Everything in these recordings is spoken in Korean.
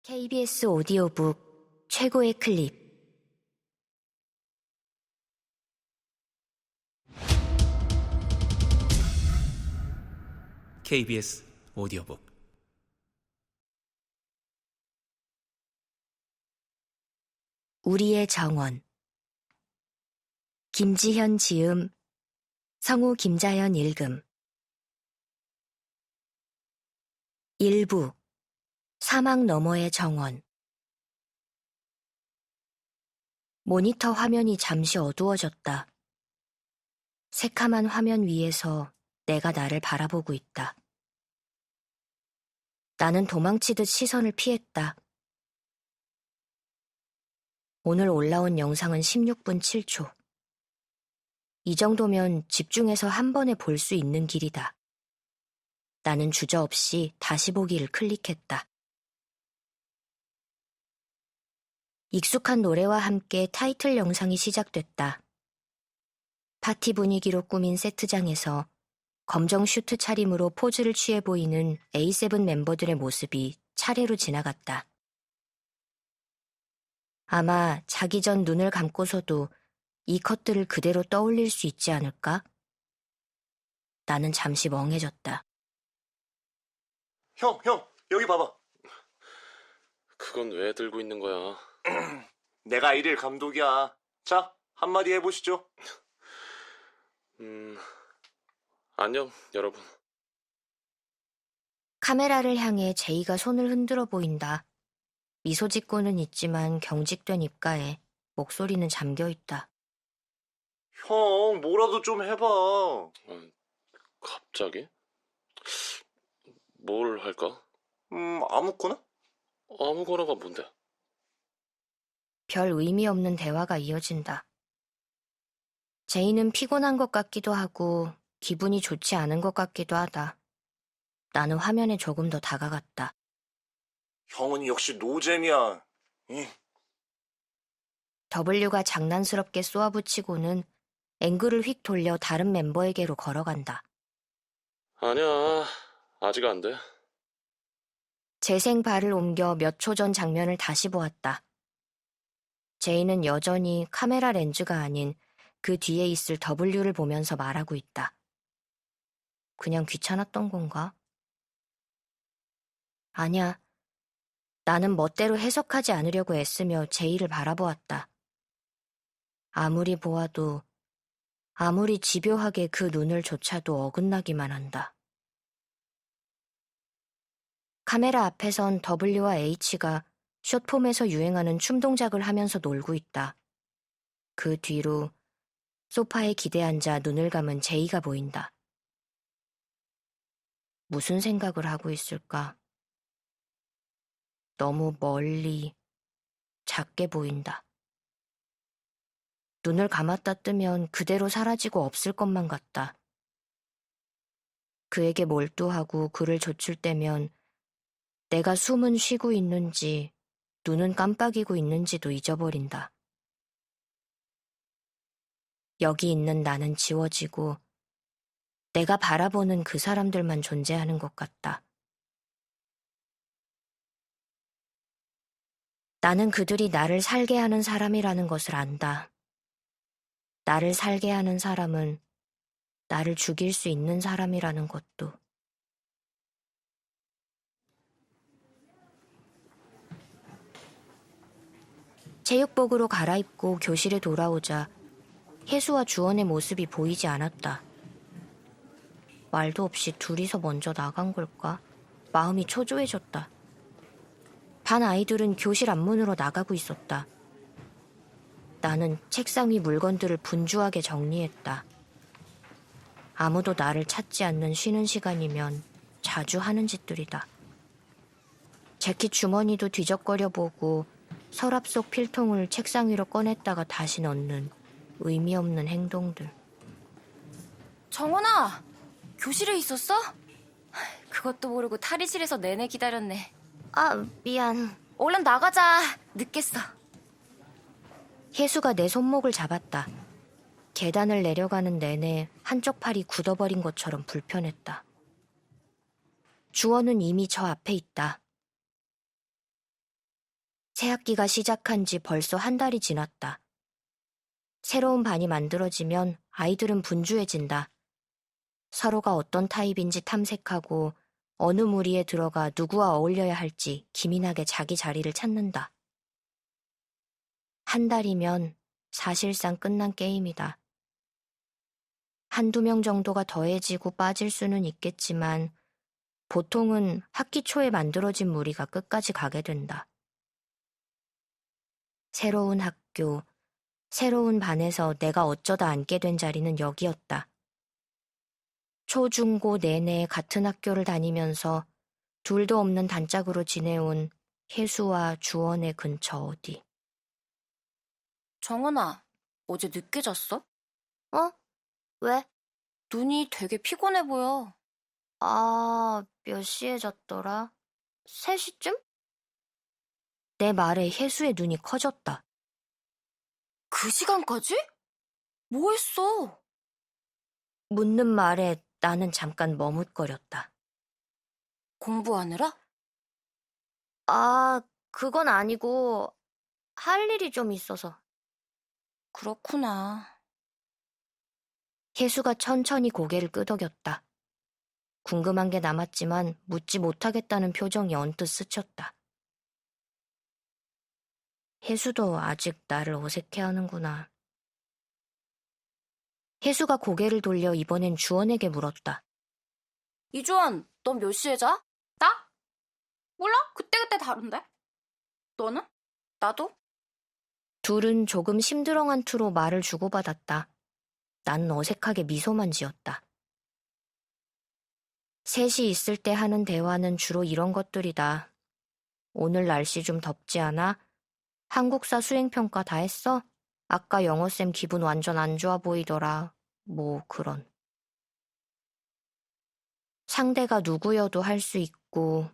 KBS 오디오북 최고의 클립. KBS 오디오북 우리의 정원. 김지현 지음, 성우 김자연 읽음. 일부 사막 너머의 정원. 모니터 화면이 잠시 어두워졌다. 새카만 화면 위에서 내가 나를 바라보고 있다. 나는 도망치듯 시선을 피했다. 오늘 올라온 영상은 16분 7초. 이 정도면 집중해서 한 번에 볼 수 있는 길이다. 나는 주저없이 다시 보기를 클릭했다. 익숙한 노래와 함께 타이틀 영상이 시작됐다. 파티 분위기로 꾸민 세트장에서 검정 슈트 차림으로 포즈를 취해 보이는 A7 멤버들의 모습이 차례로 지나갔다. 아마 자기 전 눈을 감고서도 이 컷들을 그대로 떠올릴 수 있지 않을까? 나는 잠시 멍해졌다. 형, 여기 봐봐. 그건 왜 들고 있는 거야? 내가 일일 감독이야. 자, 한마디 해보시죠. 안녕, 여러분. 카메라를 향해 제이가 손을 흔들어 보인다. 미소 짓고는 있지만 경직된 입가에 목소리는 잠겨있다. 형, 뭐라도 좀 해봐. 갑자기? 뭘 할까? 아무거나? 아무거나가 뭔데? 별 의미 없는 대화가 이어진다. 제이는 피곤한 것 같기도 하고 기분이 좋지 않은 것 같기도 하다. 나는 화면에 조금 더 다가갔다. 형은 역시 노잼이야. W가 장난스럽게 쏘아붙이고는 앵글을 휙 돌려 다른 멤버에게로 걸어간다. 아니야, 아직 안 돼. 재생 발을 옮겨 몇 초 전 장면을 다시 보았다. 제이는 여전히 카메라 렌즈가 아닌 그 뒤에 있을 W를 보면서 말하고 있다. 그냥 귀찮았던 건가? 아냐. 나는 멋대로 해석하지 않으려고 애쓰며 제이를 바라보았다. 아무리 보아도, 아무리 집요하게 그 눈을 조차도 어긋나기만 한다. 카메라 앞에선 W와 H가 숏폼에서 유행하는 춤 동작을 하면서 놀고 있다. 그 뒤로 소파에 기대앉아 눈을 감은 제이가 보인다. 무슨 생각을 하고 있을까? 너무 멀리, 작게 보인다. 눈을 감았다 뜨면 그대로 사라지고 없을 것만 같다. 그에게 몰두하고 그를 좇을 때면 내가 숨은 쉬고 있는지 눈은 깜빡이고 있는지도 잊어버린다. 여기 있는 나는 지워지고 내가 바라보는 그 사람들만 존재하는 것 같다. 나는 그들이 나를 살게 하는 사람이라는 것을 안다. 나를 살게 하는 사람은 나를 죽일 수 있는 사람이라는 것도. 체육복으로 갈아입고 교실에 돌아오자 혜수와 주원의 모습이 보이지 않았다. 말도 없이 둘이서 먼저 나간 걸까? 마음이 초조해졌다. 반 아이들은 교실 앞문으로 나가고 있었다. 나는 책상 위 물건들을 분주하게 정리했다. 아무도 나를 찾지 않는 쉬는 시간이면 자주 하는 짓들이다. 재킷 주머니도 뒤적거려 보고 서랍 속 필통을 책상 위로 꺼냈다가 다시 넣는 의미 없는 행동들. 정원아! 교실에 있었어? 그것도 모르고 탈의실에서 내내 기다렸네. 아, 미안. 얼른 나가자. 늦겠어. 혜수가 내 손목을 잡았다. 계단을 내려가는 내내 한쪽 팔이 굳어버린 것처럼 불편했다. 주원은 이미 저 앞에 있다. 새학기가 시작한 지 벌써 한 달이 지났다. 새로운 반이 만들어지면 아이들은 분주해진다. 서로가 어떤 타입인지 탐색하고 어느 무리에 들어가 누구와 어울려야 할지 기민하게 자기 자리를 찾는다. 한 달이면 사실상 끝난 게임이다. 한두 명 정도가 더해지고 빠질 수는 있겠지만 보통은 학기 초에 만들어진 무리가 끝까지 가게 된다. 새로운 학교, 새로운 반에서 내가 어쩌다 앉게 된 자리는 여기였다. 초, 중, 고 내내 같은 학교를 다니면서 둘도 없는 단짝으로 지내온 혜수와 주원의 근처 어디. 정은아, 어제 늦게 잤어? 어? 왜? 눈이 되게 피곤해 보여. 몇 시에 잤더라? 3시쯤? 내 말에 혜수의 눈이 커졌다. 그 시간까지? 뭐 했어? 묻는 말에 나는 잠깐 머뭇거렸다. 공부하느라? 그건 아니고 할 일이 좀 있어서. 그렇구나. 혜수가 천천히 고개를 끄덕였다. 궁금한 게 남았지만 묻지 못하겠다는 표정이 언뜻 스쳤다. 혜수도 아직 나를 어색해하는구나. 혜수가 고개를 돌려 이번엔 주원에게 물었다. 이주원, 넌 몇 시에 자? 나? 몰라? 그때그때 다른데. 너는? 나도? 둘은 조금 심드렁한 투로 말을 주고받았다. 난 어색하게 미소만 지었다. 셋이 있을 때 하는 대화는 주로 이런 것들이다. 오늘 날씨 좀 덥지 않아? 한국사 수행평가 다 했어? 아까 영어쌤 기분 완전 안 좋아 보이더라. 뭐 그런. 상대가 누구여도 할 수 있고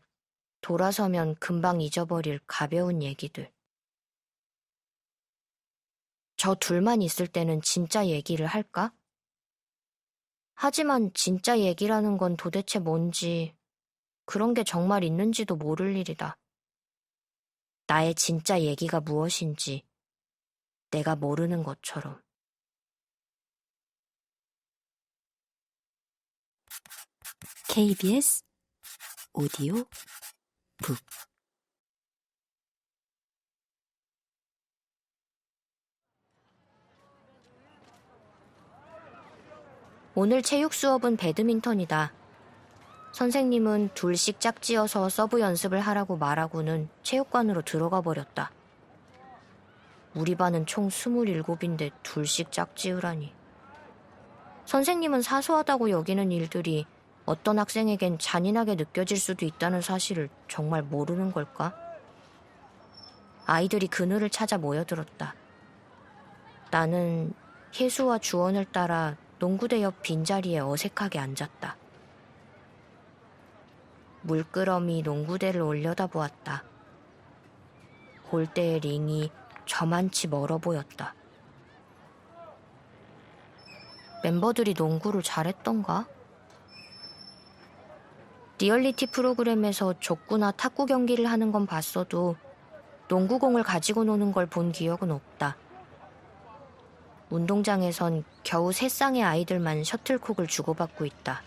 돌아서면 금방 잊어버릴 가벼운 얘기들. 저 둘만 있을 때는 진짜 얘기를 할까? 하지만 진짜 얘기라는 건 도대체 뭔지, 그런 게 정말 있는지도 모를 일이다. 나의 진짜 얘기가 무엇인지 내가 모르는 것처럼. KBS 오디오 북 오늘 체육 수업은 배드민턴이다. 선생님은 둘씩 짝지어서 서브 연습을 하라고 말하고는 체육관으로 들어가 버렸다. 우리 반은 총 27인데 둘씩 짝지으라니. 선생님은 사소하다고 여기는 일들이 어떤 학생에겐 잔인하게 느껴질 수도 있다는 사실을 정말 모르는 걸까? 아이들이 그늘을 찾아 모여들었다. 나는 혜수와 주원을 따라 농구대 옆 빈자리에 어색하게 앉았다. 물끄러미 농구대를 올려다보았다. 골대의 링이 저만치 멀어 보였다. 멤버들이 농구를 잘했던가? 리얼리티 프로그램에서 족구나 탁구 경기를 하는 건 봤어도 농구공을 가지고 노는 걸 본 기억은 없다. 운동장에선 겨우 3쌍의 아이들만 셔틀콕을 주고받고 있다.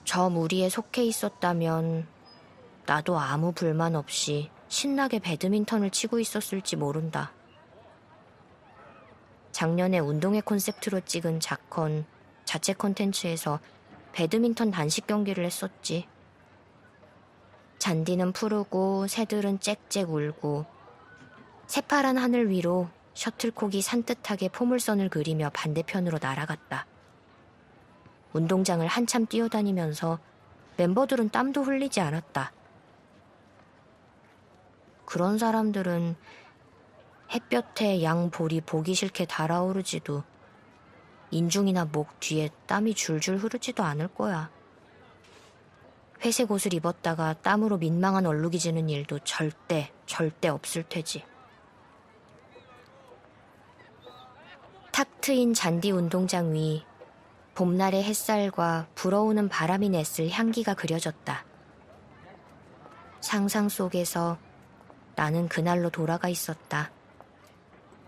저 무리에 속해 있었다면 나도 아무 불만 없이 신나게 배드민턴을 치고 있었을지 모른다. 작년에 운동회 콘셉트로 찍은 자컨 자체 콘텐츠에서 배드민턴 단식 경기를 했었지. 잔디는 푸르고 새들은 짹짹 울고 새파란 하늘 위로 셔틀콕이 산뜻하게 포물선을 그리며 반대편으로 날아갔다. 운동장을 한참 뛰어다니면서 멤버들은 땀도 흘리지 않았다. 그런 사람들은 햇볕에 양 볼이 보기 싫게 달아오르지도 인중이나 목 뒤에 땀이 줄줄 흐르지도 않을 거야. 회색 옷을 입었다가 땀으로 민망한 얼룩이 지는 일도 절대 없을 테지. 탁 트인 잔디 운동장 위 봄날의 햇살과 불어오는 바람이 냈을 향기가 그려졌다. 상상 속에서 나는 그날로 돌아가 있었다.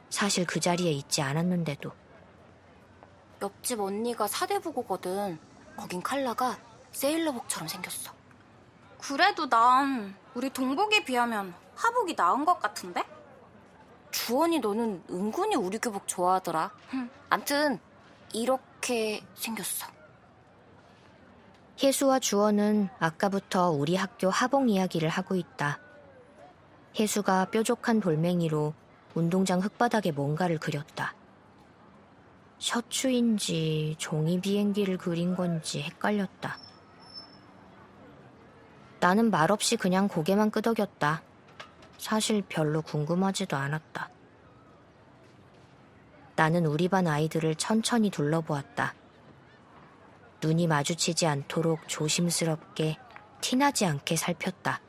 사실 그 자리에 있지 않았는데도. 옆집 언니가 사대부고거든. 거긴 칼라가 세일러복처럼 생겼어. 그래도 난 우리 동복에 비하면 하복이 나은 것 같은데? 주원이 너는 은근히 우리 교복 좋아하더라. 암튼 이렇게 생겼어. 혜수와 주원은 아까부터 우리 학교 하복 이야기를 하고 있다. 혜수가 뾰족한 돌멩이로 운동장 흙바닥에 뭔가를 그렸다. 셔츠인지 종이 비행기를 그린 건지 헷갈렸다. 나는 말없이 그냥 고개만 끄덕였다. 사실 별로 궁금하지도 않았다. 나는 우리 반 아이들을 천천히 둘러보았다. 눈이 마주치지 않도록 조심스럽게 티나지 않게 살폈다.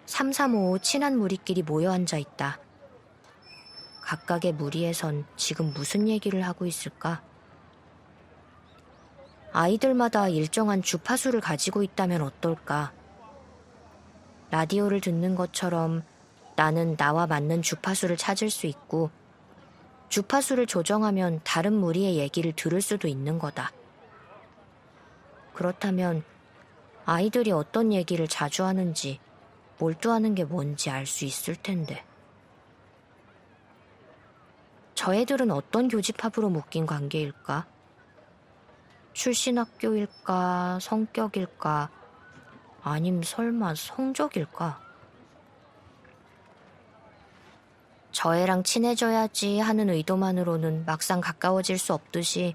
3355 친한 무리끼리 모여 앉아 있다. 각각의 무리에선 지금 무슨 얘기를 하고 있을까? 아이들마다 일정한 주파수를 가지고 있다면 어떨까? 라디오를 듣는 것처럼 나는 나와 맞는 주파수를 찾을 수 있고 주파수를 조정하면 다른 무리의 얘기를 들을 수도 있는 거다. 그렇다면 아이들이 어떤 얘기를 자주 하는지 몰두하는 게 뭔지 알 수 있을 텐데. 저 애들은 어떤 교집합으로 묶인 관계일까? 출신 학교일까? 성격일까? 아님 설마 성적일까? 저 애랑 친해져야지 하는 의도만으로는 막상 가까워질 수 없듯이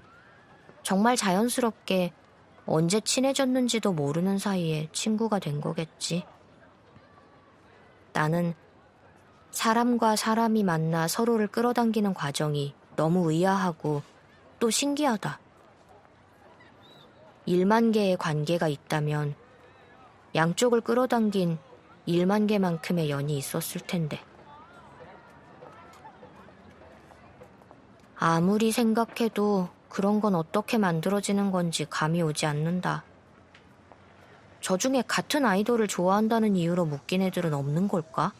정말 자연스럽게 언제 친해졌는지도 모르는 사이에 친구가 된 거겠지. 나는 사람과 사람이 만나 서로를 끌어당기는 과정이 너무 의아하고 또 신기하다. 1만 개의 관계가 있다면 양쪽을 끌어당긴 1만 개만큼의 연이 있었을 텐데. 아무리 생각해도 그런 건 어떻게 만들어지는 건지 감이 오지 않는다. 저 중에 같은 아이돌을 좋아한다는 이유로 묶인 애들은 없는 걸까?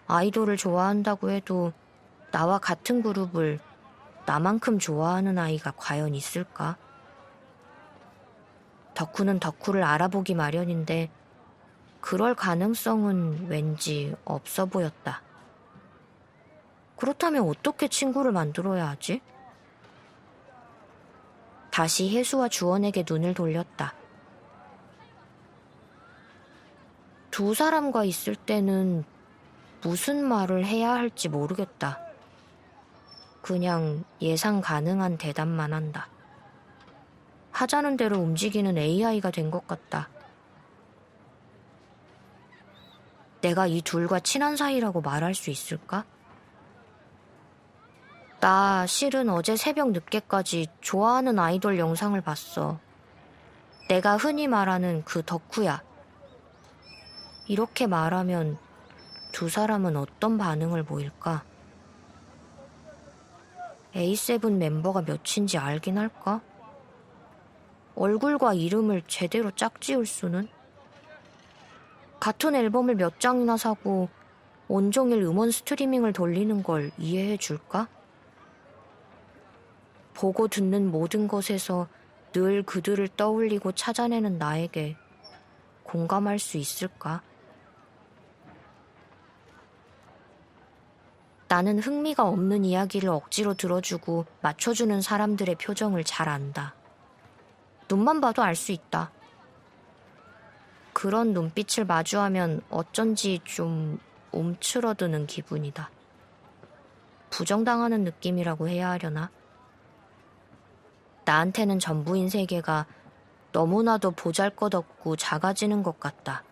아이돌을 좋아한다고 해도 나와 같은 그룹을 나만큼 좋아하는 아이가 과연 있을까? 덕후는 덕후를 알아보기 마련인데 그럴 가능성은 왠지 없어 보였다. 그렇다면 어떻게 친구를 만들어야 하지? 다시 혜수와 주원에게 눈을 돌렸다. 두 사람과 있을 때는 무슨 말을 해야 할지 모르겠다. 그냥 예상 가능한 대답만 한다. 하자는 대로 움직이는 AI가 된 것 같다. 내가 이 둘과 친한 사이라고 말할 수 있을까? 나 실은 어제 새벽 늦게까지 좋아하는 아이돌 영상을 봤어. 내가 흔히 말하는 그 덕후야. 이렇게 말하면 두 사람은 어떤 반응을 보일까? A7 멤버가 몇인지 알긴 할까? 얼굴과 이름을 제대로 짝지을 수는? 같은 앨범을 몇 장이나 사고 온종일 음원 스트리밍을 돌리는 걸 이해해 줄까? 보고 듣는 모든 것에서 늘 그들을 떠올리고 찾아내는 나에게 공감할 수 있을까? 나는 흥미가 없는 이야기를 억지로 들어주고 맞춰주는 사람들의 표정을 잘 안다. 눈만 봐도 알 수 있다. 그런 눈빛을 마주하면 어쩐지 좀 움츠러드는 기분이다. 부정당하는 느낌이라고 해야 하려나? 나한테는 전부인 세계가 너무나도 보잘것없고 작아지는 것 같다.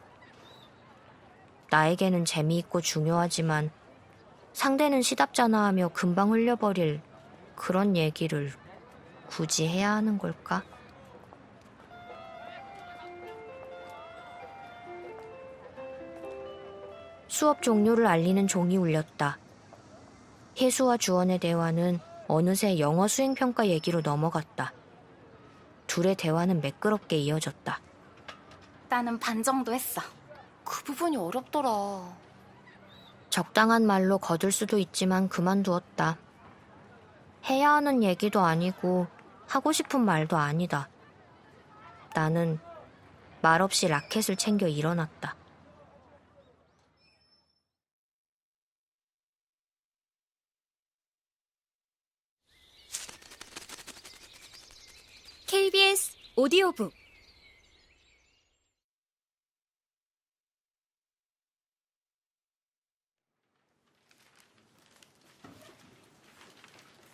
나에게는 재미있고 중요하지만 상대는 시답잖아 하며 금방 흘려버릴 그런 얘기를 굳이 해야 하는 걸까? 수업 종료를 알리는 종이 울렸다. 혜수와 주원의 대화는 어느새 영어 수행평가 얘기로 넘어갔다. 둘의 대화는 매끄럽게 이어졌다. 나는 반 정도 했어. 그 부분이 어렵더라. 적당한 말로 거둘 수도 있지만 그만두었다. 해야 하는 얘기도 아니고 하고 싶은 말도 아니다. 나는 말없이 라켓을 챙겨 일어났다. KBS 오디오북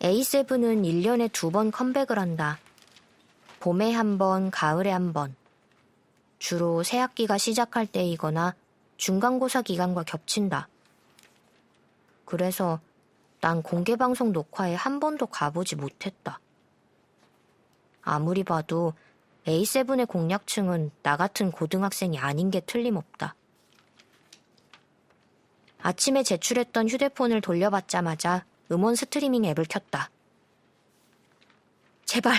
A7은 1년에 2번 컴백을 한다. 봄에 한 번, 가을에 한 번. 주로 새학기가 시작할 때이거나 중간고사 기간과 겹친다. 그래서 난 공개방송 녹화에 한 번도 가보지 못했다. 아무리 봐도 A7의 공략층은 나 같은 고등학생이 아닌 게 틀림없다. 아침에 제출했던 휴대폰을 돌려받자마자 음원 스트리밍 앱을 켰다. 제발!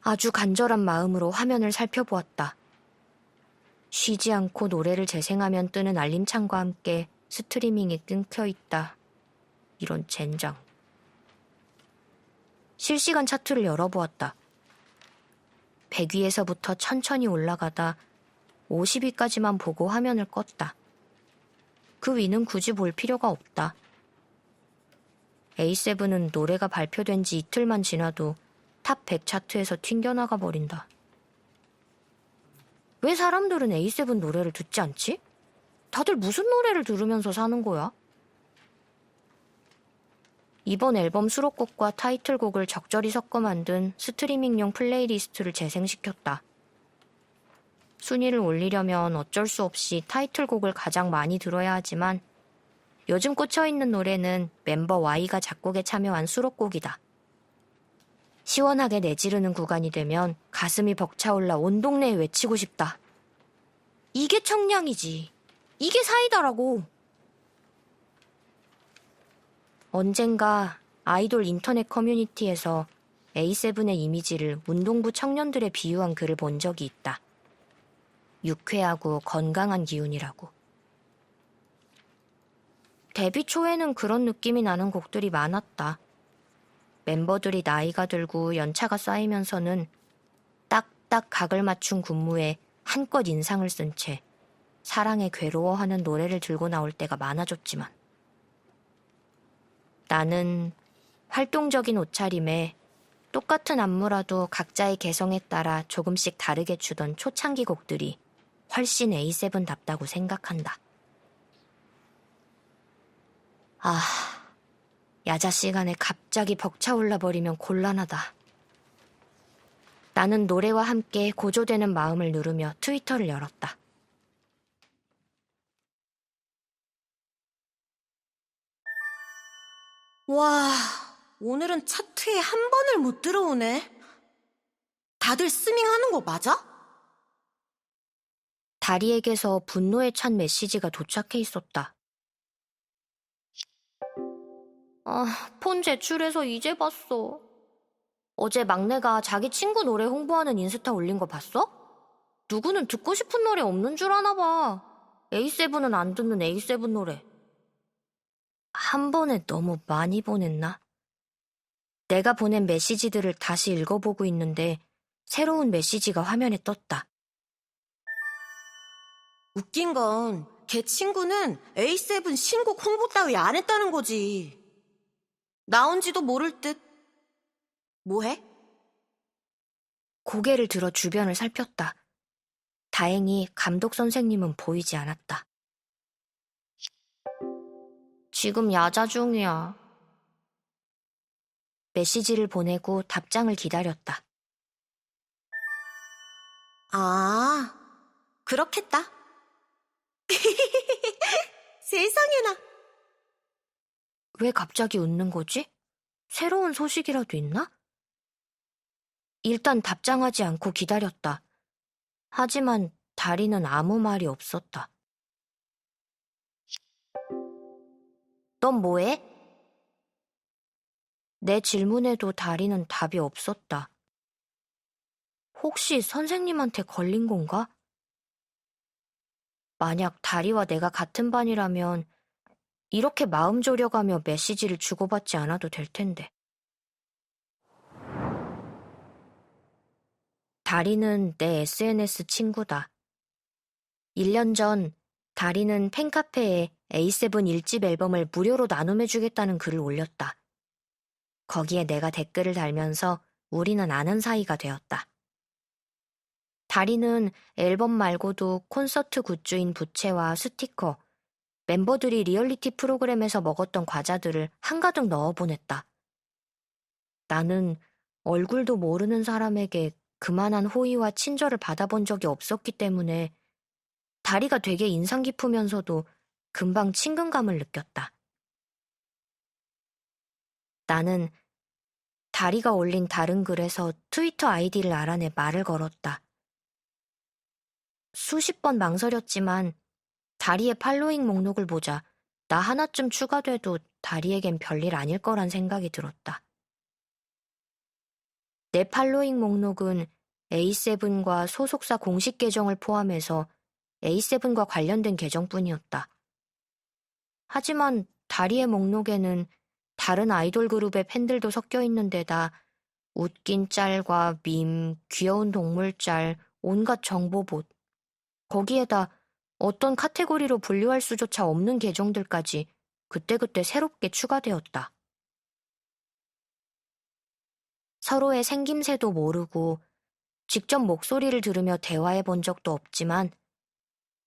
아주 간절한 마음으로 화면을 살펴보았다. 쉬지 않고 노래를 재생하면 뜨는 알림창과 함께 스트리밍이 끊겨 있다. 이런 젠장. 실시간 차트를 열어보았다. 100위에서부터 천천히 올라가다 50위까지만 보고 화면을 껐다. 그 위는 굳이 볼 필요가 없다. A7은 노래가 발표된 지 이틀만 지나도 탑 100 차트에서 튕겨나가 버린다. 왜 사람들은 A7 노래를 듣지 않지? 다들 무슨 노래를 들으면서 사는 거야? 이번 앨범 수록곡과 타이틀곡을 적절히 섞어 만든 스트리밍용 플레이리스트를 재생시켰다. 순위를 올리려면 어쩔 수 없이 타이틀곡을 가장 많이 들어야 하지만 요즘 꽂혀있는 노래는 멤버 Y가 작곡에 참여한 수록곡이다. 시원하게 내지르는 구간이 되면 가슴이 벅차올라 온 동네에 외치고 싶다. 이게 청량이지. 이게 사이다라고. 언젠가 아이돌 인터넷 커뮤니티에서 A7의 이미지를 운동부 청년들에 비유한 글을 본 적이 있다. 유쾌하고 건강한 기운이라고. 데뷔 초에는 그런 느낌이 나는 곡들이 많았다. 멤버들이 나이가 들고 연차가 쌓이면서는 딱딱 각을 맞춘 군무에 한껏 인상을 쓴 채 사랑에 괴로워하는 노래를 들고 나올 때가 많아졌지만 나는 활동적인 옷차림에 똑같은 안무라도 각자의 개성에 따라 조금씩 다르게 추던 초창기 곡들이 훨씬 A7답다고 생각한다. 아, 야자 시간에 갑자기 벅차올라 버리면 곤란하다. 나는 노래와 함께 고조되는 마음을 누르며 트위터를 열었다. 와, 오늘은 차트에 한 번을 못 들어오네. 다들 스밍하는 거 맞아? 다리에게서 분노에 찬 메시지가 도착해 있었다. 폰 제출해서 이제 봤어. 어제 막내가 자기 친구 노래 홍보하는 인스타 올린 거 봤어? 누구는 듣고 싶은 노래 없는 줄 아나 봐. A7은 안 듣는 A7 노래. 한 번에 너무 많이 보냈나? 내가 보낸 메시지들을 다시 읽어보고 있는데 새로운 메시지가 화면에 떴다. 웃긴 건 걔 친구는 A7 신곡 홍보 따위 안 했다는 거지. 나온지도 모를 듯. 뭐해? 고개를 들어 주변을 살폈다. 다행히 감독 선생님은 보이지 않았다. 지금 야자 중이야. 메시지를 보내고 답장을 기다렸다. 아, 그렇겠다. 세상에나. 왜 갑자기 웃는 거지? 새로운 소식이라도 있나? 일단 답장하지 않고 기다렸다. 하지만 다리는 아무 말이 없었다. 넌 뭐해? 내 질문에도 다리는 답이 없었다. 혹시 선생님한테 걸린 건가? 만약 다리와 내가 같은 반이라면 이렇게 마음 졸여가며 메시지를 주고받지 않아도 될 텐데. 다리는 내 SNS 친구다. 1년 전 다리는 팬카페에 A7 1집 앨범을 무료로 나눔해주겠다는 글을 올렸다. 거기에 내가 댓글을 달면서 우리는 아는 사이가 되었다. 다리는 앨범 말고도 콘서트 굿즈인 부채와 스티커, 멤버들이 리얼리티 프로그램에서 먹었던 과자들을 한가득 넣어보냈다. 나는 얼굴도 모르는 사람에게 그만한 호의와 친절을 받아본 적이 없었기 때문에 다리가 되게 인상 깊으면서도 금방 친근감을 느꼈다. 나는 다리가 올린 다른 글에서 트위터 아이디를 알아내 말을 걸었다. 수십 번 망설였지만 다리의 팔로잉 목록을 보자 나 하나쯤 추가돼도 다리에겐 별일 아닐 거란 생각이 들었다. 내 팔로잉 목록은 A7과 소속사 공식 계정을 포함해서 A7과 관련된 계정뿐이었다. 하지만 다리의 목록에는 다른 아이돌 그룹의 팬들도 섞여 있는 데다 웃긴 짤과 밈, 귀여운 동물 짤, 온갖 정보봇, 거기에다 어떤 카테고리로 분류할 수조차 없는 계정들까지 그때그때 새롭게 추가되었다. 서로의 생김새도 모르고 직접 목소리를 들으며 대화해 본 적도 없지만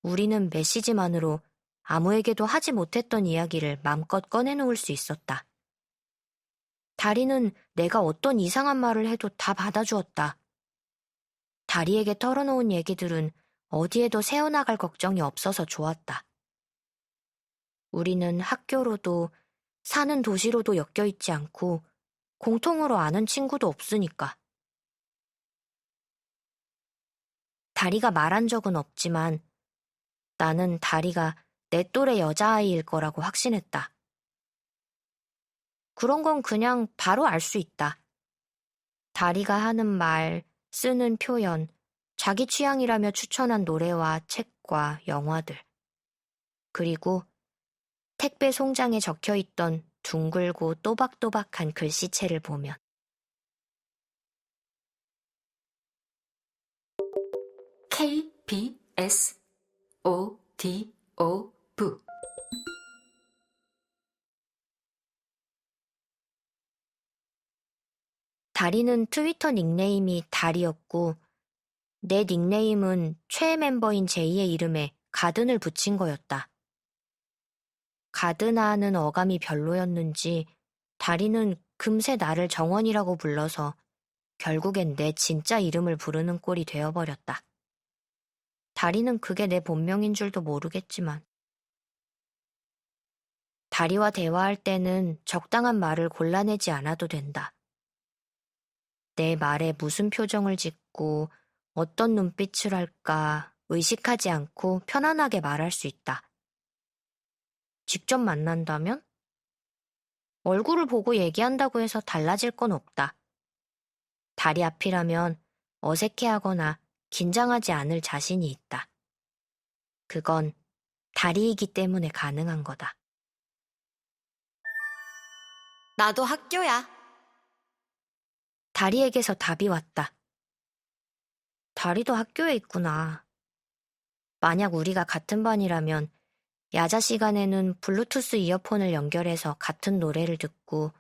우리는 메시지만으로 아무에게도 하지 못했던 이야기를 맘껏 꺼내놓을 수 있었다. 다리는 내가 어떤 이상한 말을 해도 다 받아주었다. 다리에게 털어놓은 얘기들은 어디에도 새어나갈 걱정이 없어서 좋았다. 우리는 학교로도 사는 도시로도 엮여있지 않고 공통으로 아는 친구도 없으니까. 다리가 말한 적은 없지만 나는 다리가 내 또래 여자아이일 거라고 확신했다. 그런 건 그냥 바로 알 수 있다. 다리가 하는 말, 쓰는 표현, 자기 취향이라며 추천한 노래와 책과 영화들. 그리고 택배 송장에 적혀있던 둥글고 또박또박한 글씨체를 보면. KBS ODOV 다리는 트위터 닉네임이 다리였고 내 닉네임은 최애 멤버인 제이의 이름에 가든을 붙인 거였다. 가드나는 어감이 별로였는지 다리는 금세 나를 정원이라고 불러서 결국엔 내 진짜 이름을 부르는 꼴이 되어버렸다. 다리는 그게 내 본명인 줄도 모르겠지만. 다리와 대화할 때는 적당한 말을 골라내지 않아도 된다. 내 말에 무슨 표정을 짓고 어떤 눈빛을 할까 의식하지 않고 편안하게 말할 수 있다. 직접 만난다면? 얼굴을 보고 얘기한다고 해서 달라질 건 없다. 다리 앞이라면 어색해하거나 긴장하지 않을 자신이 있다. 그건 다리이기 때문에 가능한 거다. 나도 학교야. 다리에게서 답이 왔다. 다리도 학교에 있구나. 만약 우리가 같은 반이라면 야자 시간에는 블루투스 이어폰을 연결해서 같은 노래를 듣고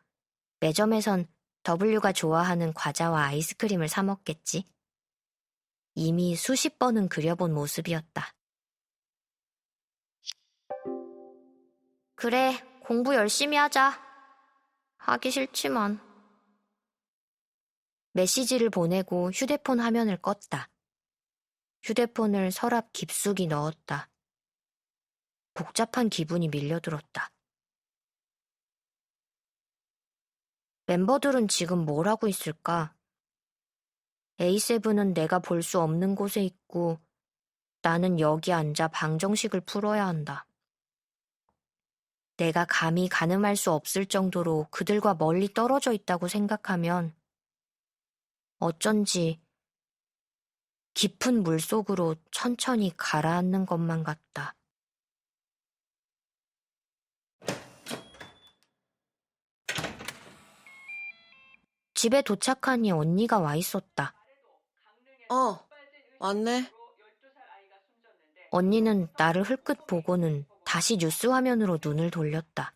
매점에선 W가 좋아하는 과자와 아이스크림을 사 먹겠지. 이미 수십 번은 그려본 모습이었다. 그래, 공부 열심히 하자. 하기 싫지만. 메시지를 보내고 휴대폰 화면을 껐다. 휴대폰을 서랍 깊숙이 넣었다. 복잡한 기분이 밀려들었다. 멤버들은 지금 뭘 하고 있을까? A7은 내가 볼 수 없는 곳에 있고 나는 여기 앉아 방정식을 풀어야 한다. 내가 감히 가늠할 수 없을 정도로 그들과 멀리 떨어져 있다고 생각하면 어쩐지 깊은 물속으로 천천히 가라앉는 것만 같다. 집에 도착하니 언니가 와 있었다. 왔네. 언니는 나를 흘끗 보고는 다시 뉴스 화면으로 눈을 돌렸다.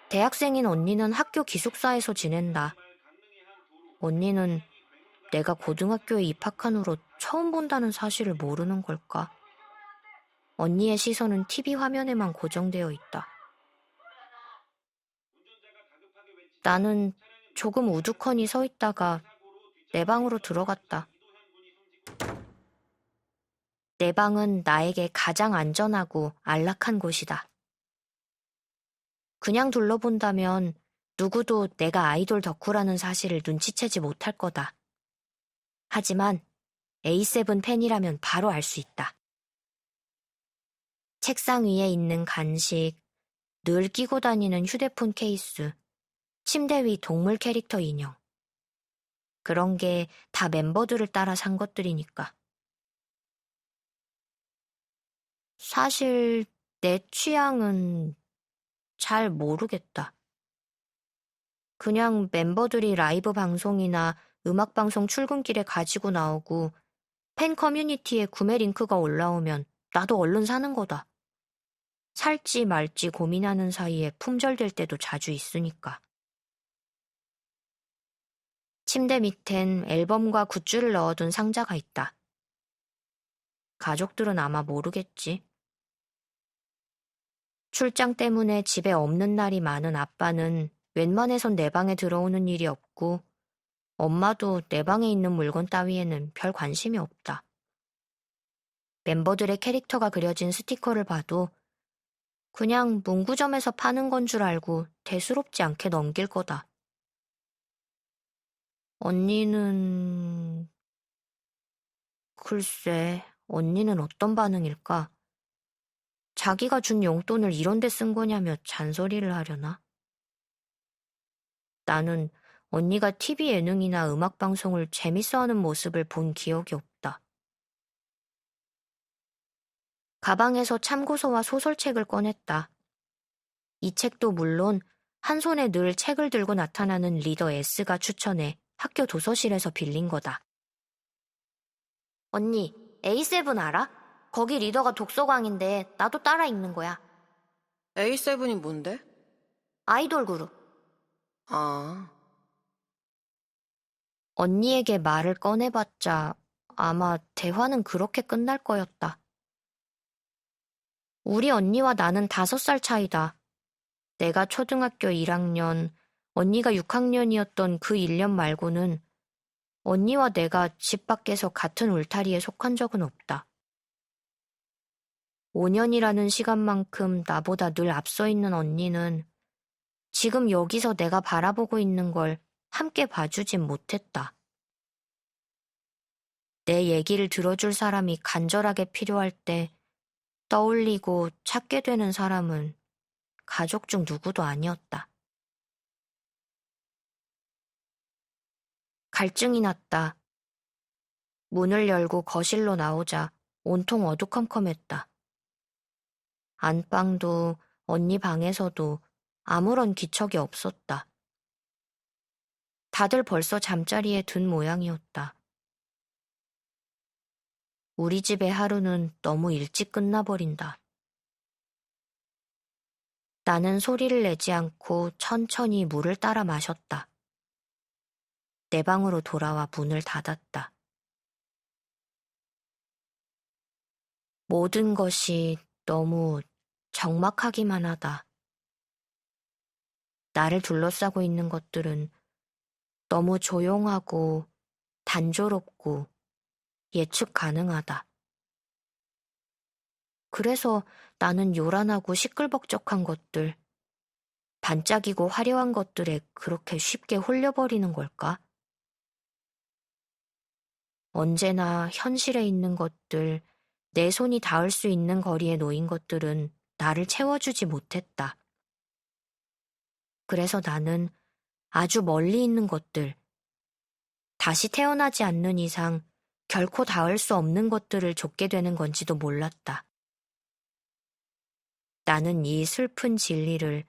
대학생인 언니는 학교 기숙사에서 지낸다. 언니는 내가 고등학교에 입학한 후로 처음 본다는 사실을 모르는 걸까? 언니의 시선은 TV 화면에만 고정되어 있다. 나는 조금 우두커니 서 있다가 내 방으로 들어갔다. 내 방은 나에게 가장 안전하고 안락한 곳이다. 그냥 둘러본다면 누구도 내가 아이돌 덕후라는 사실을 눈치채지 못할 거다. 하지만 A7 팬이라면 바로 알 수 있다. 책상 위에 있는 간식, 늘 끼고 다니는 휴대폰 케이스, 침대 위 동물 캐릭터 인형. 그런 게 다 멤버들을 따라 산 것들이니까. 사실 내 취향은 잘 모르겠다. 그냥 멤버들이 라이브 방송이나 음악 방송 출근길에 가지고 나오고 팬 커뮤니티에 구매 링크가 올라오면 나도 얼른 사는 거다. 살지 말지 고민하는 사이에 품절될 때도 자주 있으니까. 침대 밑엔 앨범과 굿즈를 넣어둔 상자가 있다. 가족들은 아마 모르겠지. 출장 때문에 집에 없는 날이 많은 아빠는 웬만해선 내 방에 들어오는 일이 없고 엄마도 내 방에 있는 물건 따위에는 별 관심이 없다. 멤버들의 캐릭터가 그려진 스티커를 봐도 그냥 문구점에서 파는 건 줄 알고 대수롭지 않게 넘길 거다. 언니는... 글쎄, 언니는 어떤 반응일까? 자기가 준 용돈을 이런 데 쓴 거냐며 잔소리를 하려나? 나는 언니가 TV 예능이나 음악방송을 재밌어하는 모습을 본 기억이 없다. 가방에서 참고서와 소설책을 꺼냈다. 이 책도 물론 한 손에 늘 책을 들고 나타나는 리더 S가 추천해 학교 도서실에서 빌린 거다. 언니, A7 알아? 거기 리더가 독서광인데 나도 따라 읽는 거야. A7이 뭔데? 아이돌 그룹. 아, 언니에게 말을 꺼내봤자 아마 대화는 그렇게 끝날 거였다. 우리 언니와 나는 5살 차이다. 내가 초등학교 1학년, 언니가 6학년이었던 그 1년 말고는 언니와 내가 집 밖에서 같은 울타리에 속한 적은 없다. 5년이라는 시간만큼 나보다 늘 앞서 있는 언니는 지금 여기서 내가 바라보고 있는 걸 함께 봐주진 못했다. 내 얘기를 들어줄 사람이 간절하게 필요할 때 떠올리고 찾게 되는 사람은 가족 중 누구도 아니었다. 갈증이 났다. 문을 열고 거실로 나오자 온통 어두컴컴했다. 안방도 언니 방에서도 아무런 기척이 없었다. 다들 벌써 잠자리에 든 모양이었다. 우리 집의 하루는 너무 일찍 끝나버린다. 나는 소리를 내지 않고 천천히 물을 따라 마셨다. 내 방으로 돌아와 문을 닫았다. 모든 것이 너무 적막하기만 하다. 나를 둘러싸고 있는 것들은 너무 조용하고 단조롭고 예측 가능하다. 그래서 나는 요란하고 시끌벅적한 것들, 반짝이고 화려한 것들에 그렇게 쉽게 홀려버리는 걸까? 언제나 현실에 있는 것들, 내 손이 닿을 수 있는 거리에 놓인 것들은 나를 채워주지 못했다. 그래서 나는 아주 멀리 있는 것들, 다시 태어나지 않는 이상 결코 닿을 수 없는 것들을 좇게 되는 건지도 몰랐다. 나는 이 슬픈 진리를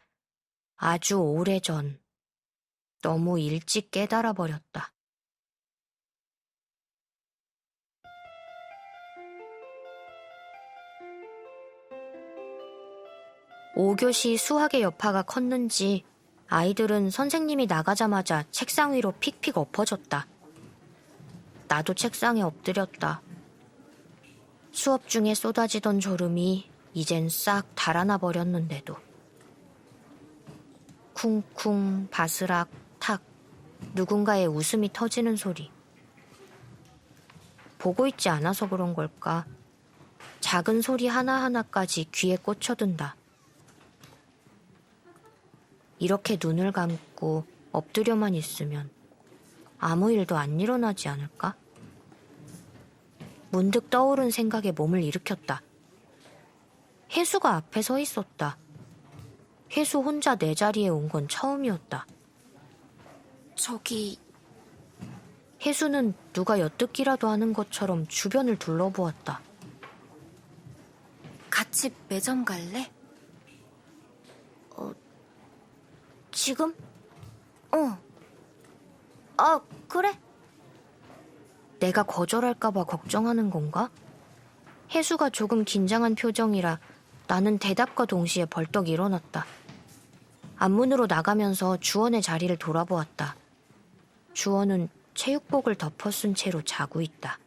아주 오래전, 너무 일찍 깨달아 버렸다. (5교시) 수학의 여파가 컸는지 아이들은 선생님이 나가자마자 책상 위로 픽픽 엎어졌다. 나도 책상에 엎드렸다. 수업 중에 쏟아지던 졸음이 이젠 싹 달아나 버렸는데도. 쿵쿵, 바스락, 탁, 누군가의 웃음이 터지는 소리. 보고 있지 않아서 그런 걸까? 작은 소리 하나하나까지 귀에 꽂혀든다. 이렇게 눈을 감고 엎드려만 있으면 아무 일도 안 일어나지 않을까? 문득 떠오른 생각에 몸을 일으켰다. 혜수가 앞에 서 있었다. 혜수 혼자 내 자리에 온 건 처음이었다. 저기, 혜수는 누가 엿듣기라도 하는 것처럼 주변을 둘러보았다. 같이 매점 갈래? 지금? 그래. 내가 거절할까봐 걱정하는 건가? 혜수가 조금 긴장한 표정이라 나는 대답과 동시에 벌떡 일어났다. 앞문으로 나가면서 주원의 자리를 돌아보았다. 주원은 체육복을 덮어 쓴 채로 자고 있다.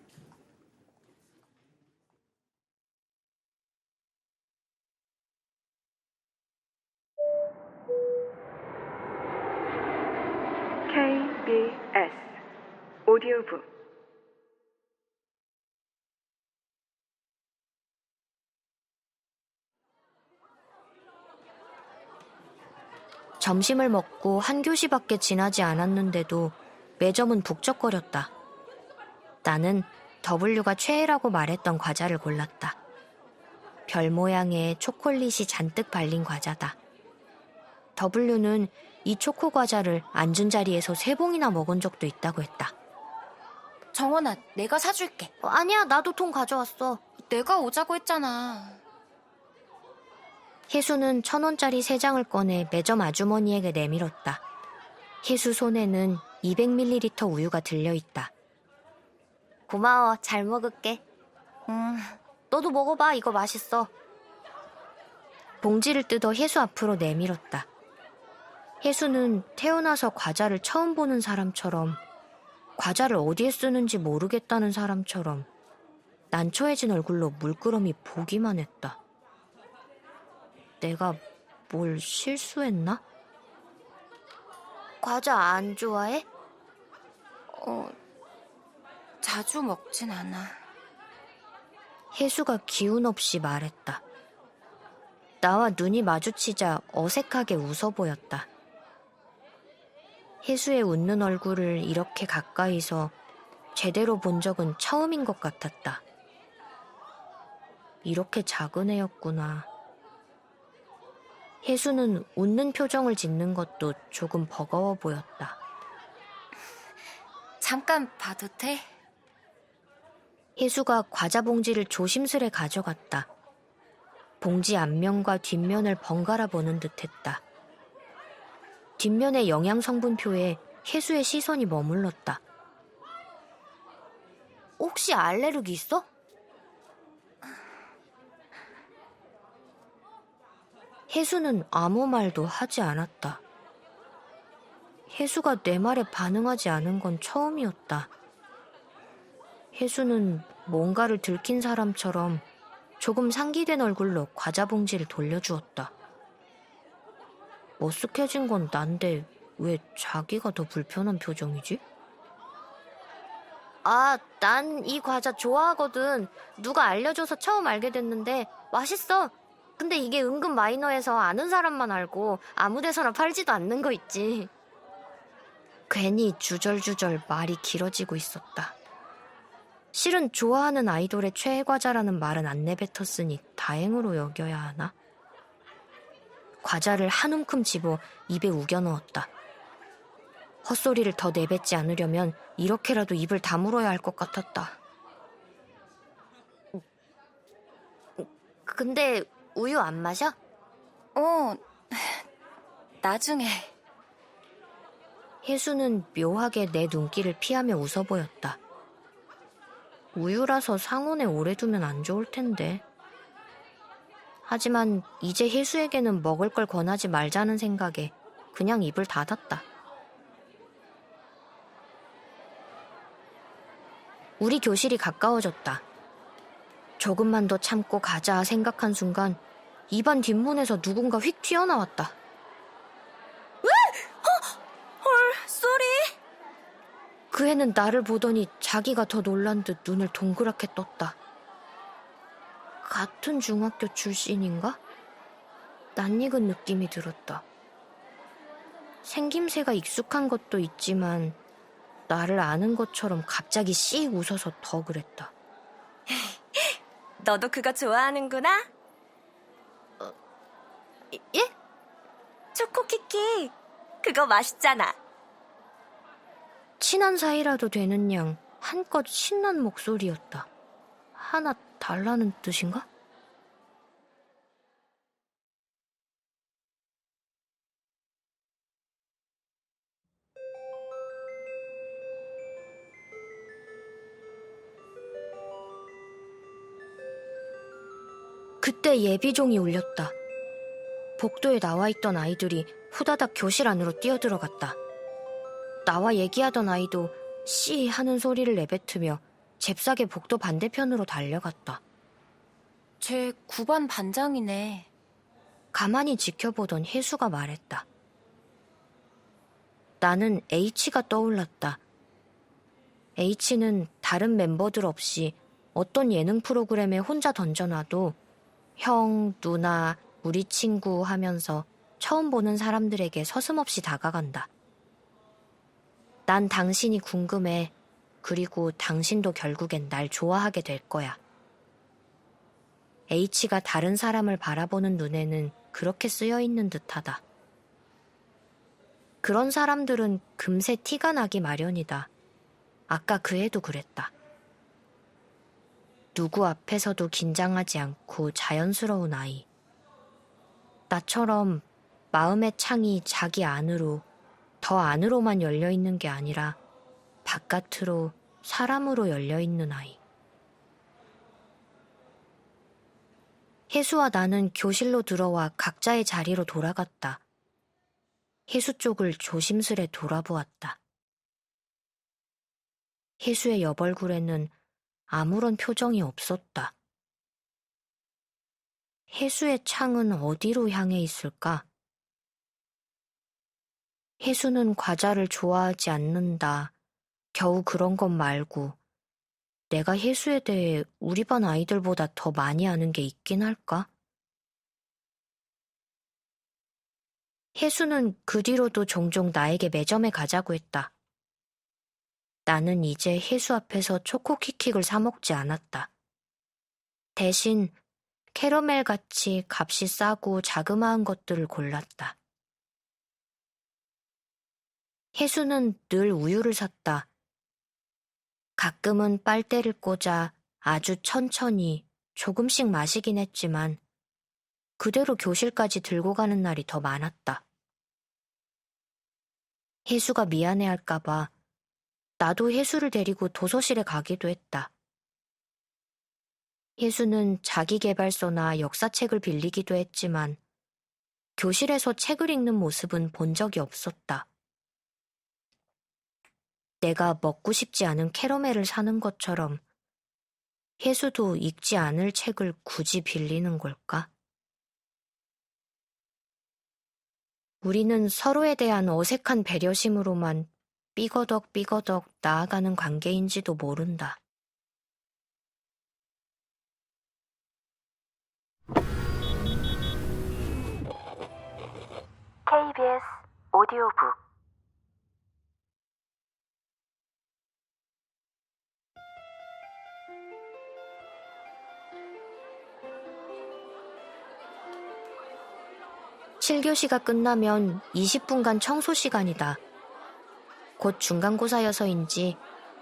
KBS 오디오북 점심을 먹고 한 교시밖에 지나지 않았는데도 매점은 북적거렸다. 나는 W가 최애라고 말했던 과자를 골랐다. 별 모양의 초콜릿이 잔뜩 발린 과자다. W는 이 초코 과자를 앉은 자리에서 3봉이나 먹은 적도 있다고 했다. 정원아, 내가 사줄게. 아니야, 나도 돈 가져왔어. 내가 오자고 했잖아. 혜수는 1,000원짜리 3장을 꺼내 매점 아주머니에게 내밀었다. 혜수 손에는 200ml 우유가 들려있다. 고마워, 잘 먹을게. 너도 먹어봐, 이거 맛있어. 봉지를 뜯어 혜수 앞으로 내밀었다. 혜수는 태어나서 과자를 처음 보는 사람처럼, 과자를 어디에 쓰는지 모르겠다는 사람처럼 난처해진 얼굴로 물끄러미 보기만 했다. 내가 뭘 실수했나? 과자 안 좋아해? 자주 먹진 않아. 혜수가 기운 없이 말했다. 나와 눈이 마주치자 어색하게 웃어 보였다. 혜수의 웃는 얼굴을 이렇게 가까이서 제대로 본 적은 처음인 것 같았다. 이렇게 작은 애였구나. 혜수는 웃는 표정을 짓는 것도 조금 버거워 보였다. 잠깐 봐도 돼? 혜수가 과자 봉지를 조심스레 가져갔다. 봉지 앞면과 뒷면을 번갈아 보는 듯했다. 뒷면의 영양 성분표에 혜수의 시선이 머물렀다. 혹시 알레르기 있어? 혜수는 아무 말도 하지 않았다. 혜수가 내 말에 반응하지 않은 건 처음이었다. 혜수는 뭔가를 들킨 사람처럼 조금 상기된 얼굴로 과자 봉지를 돌려주었다. 머쓱해진 건 난데 왜 자기가 더 불편한 표정이지? 난 이 과자 좋아하거든. 누가 알려줘서 처음 알게 됐는데 맛있어. 근데 이게 은근 마이너해서 아는 사람만 알고 아무 데서나 팔지도 않는 거 있지. 괜히 주절주절 말이 길어지고 있었다. 실은 좋아하는 아이돌의 최애 과자라는 말은 안 내뱉었으니 다행으로 여겨야 하나? 과자를 한 움큼 집어 입에 우겨 넣었다. 헛소리를 더 내뱉지 않으려면 이렇게라도 입을 다물어야 할 것 같았다. 근데 우유 안 마셔? 나중에. 혜수는 묘하게 내 눈길을 피하며 웃어 보였다. 우유라서 상온에 오래 두면 안 좋을 텐데. 하지만 이제 혜수에게는 먹을 걸 권하지 말자는 생각에 그냥 입을 닫았다. 우리 교실이 가까워졌다. 조금만 더 참고 가자 생각한 순간 입안 뒷문에서 누군가 휙 튀어나왔다. 쏘리! 그 애는 나를 보더니 자기가 더 놀란 듯 눈을 동그랗게 떴다. 같은 중학교 출신인가? 낯익은 느낌이 들었다. 생김새가 익숙한 것도 있지만 나를 아는 것처럼 갑자기 씩 웃어서 더 그랬다. 너도 그거 좋아하는구나? 예? 초코키키. 그거 맛있잖아. 친한 사이라도 되는 양 한껏 신난 목소리였다. 하나 달라는 뜻인가? 그때 예비종이 울렸다. 복도에 나와있던 아이들이 후다닥 교실 안으로 뛰어들어갔다. 나와 얘기하던 아이도 씨 하는 소리를 내뱉으며 잽싸게 복도 반대편으로 달려갔다. 쟤 9반 반장이네. 가만히 지켜보던 혜수가 말했다. 나는 H가 떠올랐다. H는 다른 멤버들 없이 어떤 예능 프로그램에 혼자 던져놔도 형, 누나, 우리 친구 하면서 처음 보는 사람들에게 서슴없이 다가간다. 난 당신이 궁금해. 그리고 당신도 결국엔 날 좋아하게 될 거야. H가 다른 사람을 바라보는 눈에는 그렇게 쓰여 있는 듯하다. 그런 사람들은 금세 티가 나기 마련이다. 아까 그 애도 그랬다. 누구 앞에서도 긴장하지 않고 자연스러운 아이. 나처럼 마음의 창이 자기 안으로, 더 안으로만 열려 있는 게 아니라 바깥으로, 사람으로 열려 있는 아이. 혜수와 나는 교실로 들어와 각자의 자리로 돌아갔다. 혜수 쪽을 조심스레 돌아보았다. 혜수의 옆얼굴에는 아무런 표정이 없었다. 혜수의 창은 어디로 향해 있을까? 혜수는 과자를 좋아하지 않는다. 겨우 그런 것 말고 내가 혜수에 대해 우리 반 아이들보다 더 많이 아는 게 있긴 할까? 혜수는 그 뒤로도 종종 나에게 매점에 가자고 했다. 나는 이제 혜수 앞에서 초코키킥을 사 먹지 않았다. 대신 캐러멜같이 값이 싸고 자그마한 것들을 골랐다. 혜수는 늘 우유를 샀다. 가끔은 빨대를 꽂아 아주 천천히 조금씩 마시긴 했지만 그대로 교실까지 들고 가는 날이 더 많았다. 혜수가 미안해할까봐 나도 혜수를 데리고 도서실에 가기도 했다. 혜수는 자기계발서나 역사책을 빌리기도 했지만 교실에서 책을 읽는 모습은 본 적이 없었다. 내가 먹고 싶지 않은 캐러멜을 사는 것처럼 혜수도 읽지 않을 책을 굳이 빌리는 걸까? 우리는 서로에 대한 어색한 배려심으로만 삐거덕 나아가는 관계인지도 모른다. KBS 오디오북 실교시가 끝나면 20분간 청소 시간이다. 곧 중간고사여서인지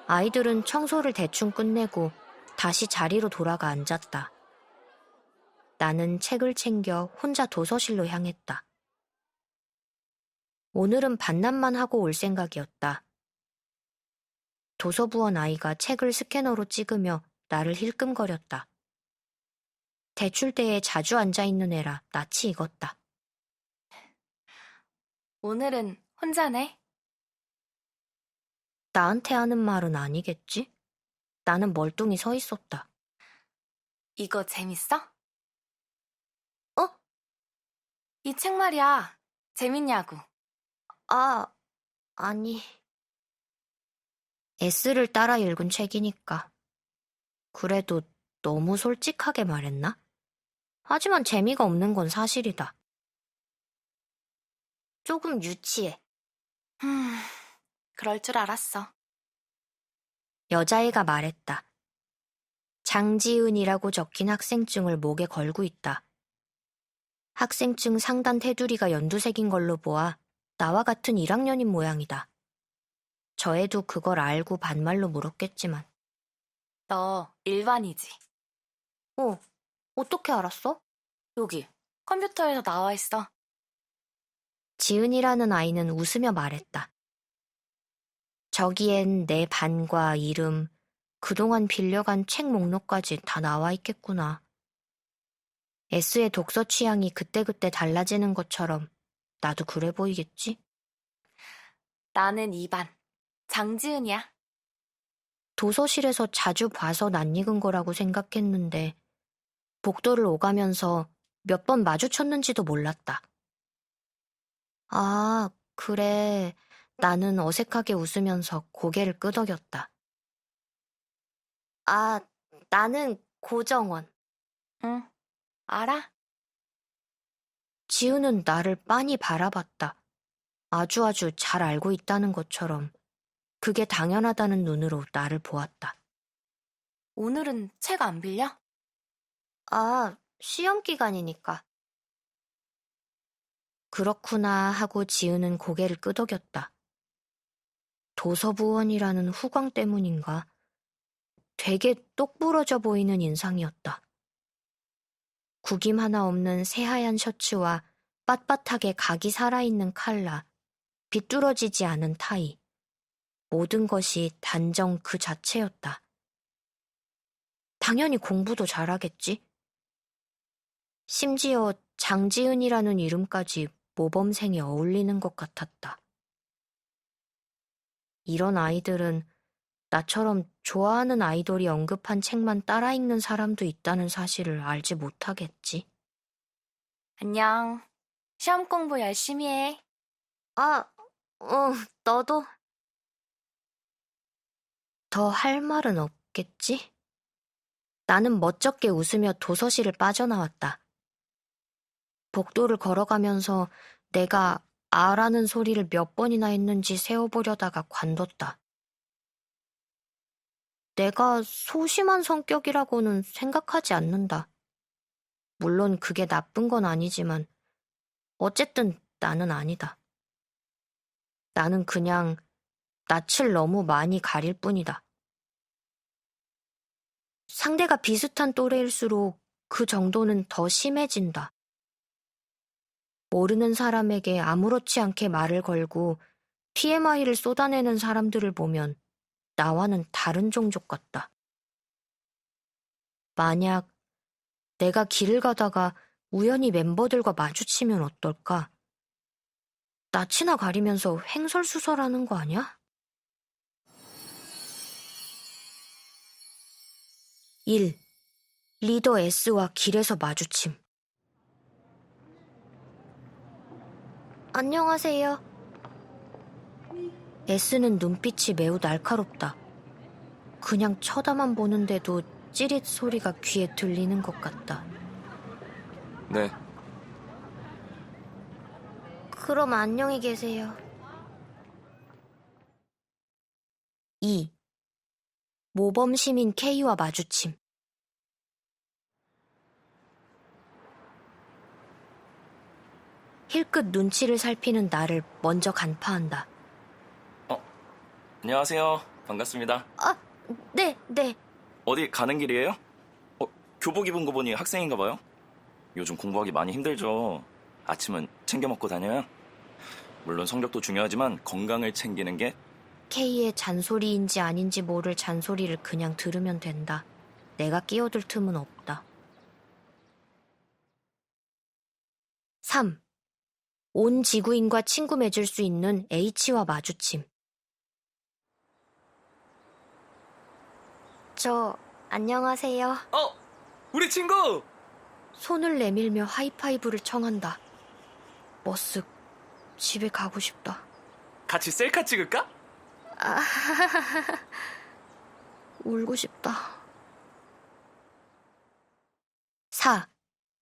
아이들은 청소를 대충 끝내고 다시 자리로 돌아가 앉았다. 나는 책을 챙겨 혼자 도서실로 향했다. 오늘은 반납만 하고 올 생각이었다. 도서부원 아이가 책을 스캐너로 찍으며 나를 힐끔거렸다. 대출대에 자주 앉아있는 애라 낯이 익었다. 오늘은 혼자네? 나한테 하는 말은 아니겠지? 나는 멀뚱히 서 있었다. 이거 재밌어? 어? 이 책 말이야. 재밌냐고. 아니. S를 따라 읽은 책이니까. 그래도 너무 솔직하게 말했나? 하지만 재미가 없는 건 사실이다. 조금 유치해. 그럴 줄 알았어. 여자애가 말했다. 장지은이라고 적힌 학생증을 목에 걸고 있다. 학생증 상단 테두리가 연두색인 걸로 보아 나와 같은 1학년인 모양이다. 저 애도 그걸 알고 반말로 물었겠지만. 너 일반이지? 어떻게 알았어? 여기 컴퓨터에서 나와 있어. 지은이라는 아이는 웃으며 말했다. 저기엔 내 반과 이름, 그동안 빌려간 책 목록까지 다 나와 있겠구나. S의 독서 취향이 그때그때 달라지는 것처럼 나도 그래 보이겠지? 나는 2반. 장지은이야. 도서실에서 자주 봐서 낯익은 거라고 생각했는데 복도를 오가면서 몇 번 마주쳤는지도 몰랐다. 아, 그래. 나는 어색하게 웃으면서 고개를 끄덕였다. 나는 고정원. 응, 알아? 지우는 나를 빤히 바라봤다. 아주 잘 알고 있다는 것처럼 그게 당연하다는 눈으로 나를 보았다. 오늘은 책 안 빌려? 시험 기간이니까. 그렇구나 하고 지우는 고개를 끄덕였다. 도서부원이라는 후광 때문인가? 되게 똑부러져 보이는 인상이었다. 구김 하나 없는 새하얀 셔츠와 빳빳하게 각이 살아있는 칼라, 비뚤어지지 않은 타이. 모든 것이 단정 그 자체였다. 당연히 공부도 잘하겠지. 심지어 장지은이라는 이름까지 모범생에 어울리는 것 같았다. 이런 아이들은 나처럼 좋아하는 아이돌이 언급한 책만 따라 읽는 사람도 있다는 사실을 알지 못하겠지. 안녕. 시험 공부 열심히 해. 너도. 더 할 말은 없겠지? 나는 멋쩍게 웃으며 도서실을 빠져나왔다. 복도를 걸어가면서 내가 아라는 소리를 몇 번이나 했는지 세어보려다가 관뒀다. 내가 소심한 성격이라고는 생각하지 않는다. 물론 그게 나쁜 건 아니지만 어쨌든 나는 아니다. 나는 그냥 낯을 너무 많이 가릴 뿐이다. 상대가 비슷한 또래일수록 그 정도는 더 심해진다. 모르는 사람에게 아무렇지 않게 말을 걸고 TMI를 쏟아내는 사람들을 보면 나와는 다른 종족 같다. 만약 내가 길을 가다가 우연히 멤버들과 마주치면 어떨까? 낯이나 가리면서 횡설수설하는 거 아니야? 1. 리더 S와 길에서 마주침. 안녕하세요. S는 눈빛이 매우 날카롭다. 그냥 쳐다만 보는데도 찌릿 소리가 귀에 들리는 것 같다. 네. 그럼 안녕히 계세요. 2. 모범 시민 K와 마주침. 힐끗 눈치를 살피는 나를 먼저 간파한다. 안녕하세요. 반갑습니다. 네. 어디 가는 길이에요? 교복 입은 거 보니 학생인가 봐요? 요즘 공부하기 많이 힘들죠. 아침은 챙겨 먹고 다녀요. 물론 성적도 중요하지만 건강을 챙기는 게 K의 잔소리인지 아닌지 모를 잔소리를 그냥 들으면 된다. 내가 끼어들 틈은 없다. 3. 온 지구인과 친구 맺을 수 있는 H와 마주침. 안녕하세요. 우리 친구! 손을 내밀며 하이파이브를 청한다. 머쓱, 집에 가고 싶다. 같이 셀카 찍을까? 울고 싶다. 4.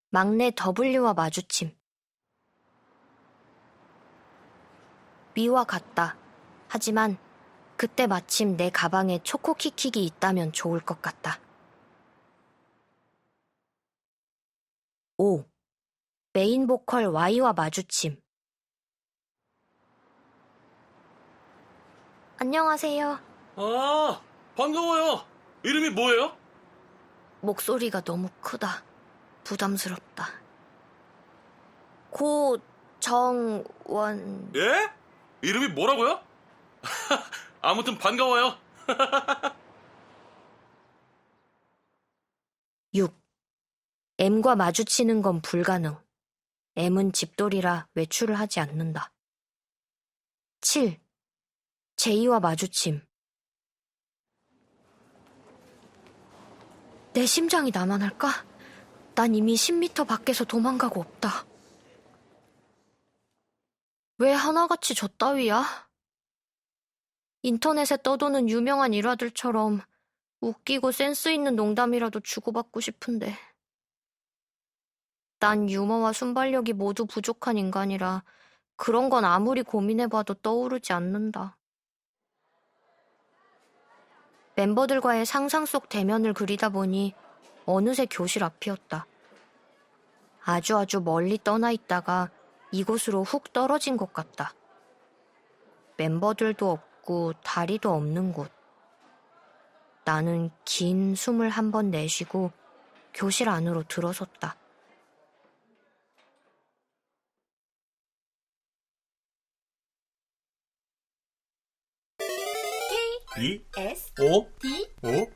막내 W와 마주침. 미와 같다. 하지만 그때 마침 내 가방에 초코키킥이 있다면 좋을 것 같다. 5. 메인 보컬 Y와 마주침. 안녕하세요. 아, 반가워요. 이름이 뭐예요? 목소리가 너무 크다. 부담스럽다. 고정원. 예? 이름이 뭐라고요? 아무튼 반가워요. 6. M과 마주치는 건 불가능. M은 집돌이라 외출을 하지 않는다. 7. J와 마주침. 내 심장이 나만 할까? 난 이미 10m 밖에서 도망가고 없다. 왜 하나같이 저 따위야? 인터넷에 떠도는 유명한 일화들처럼 웃기고 센스 있는 농담이라도 주고받고 싶은데. 난 유머와 순발력이 모두 부족한 인간이라 그런 건 아무리 고민해봐도 떠오르지 않는다. 멤버들과의 상상 속 대면을 그리다 보니 어느새 교실 앞이었다. 아주 멀리 떠나 있다가 이곳으로 훅 떨어진 것 같다. 멤버들도 없고 다리도 없는 곳. 나는 긴 숨을 한 번 내쉬고 교실 안으로 들어섰다. B S O D O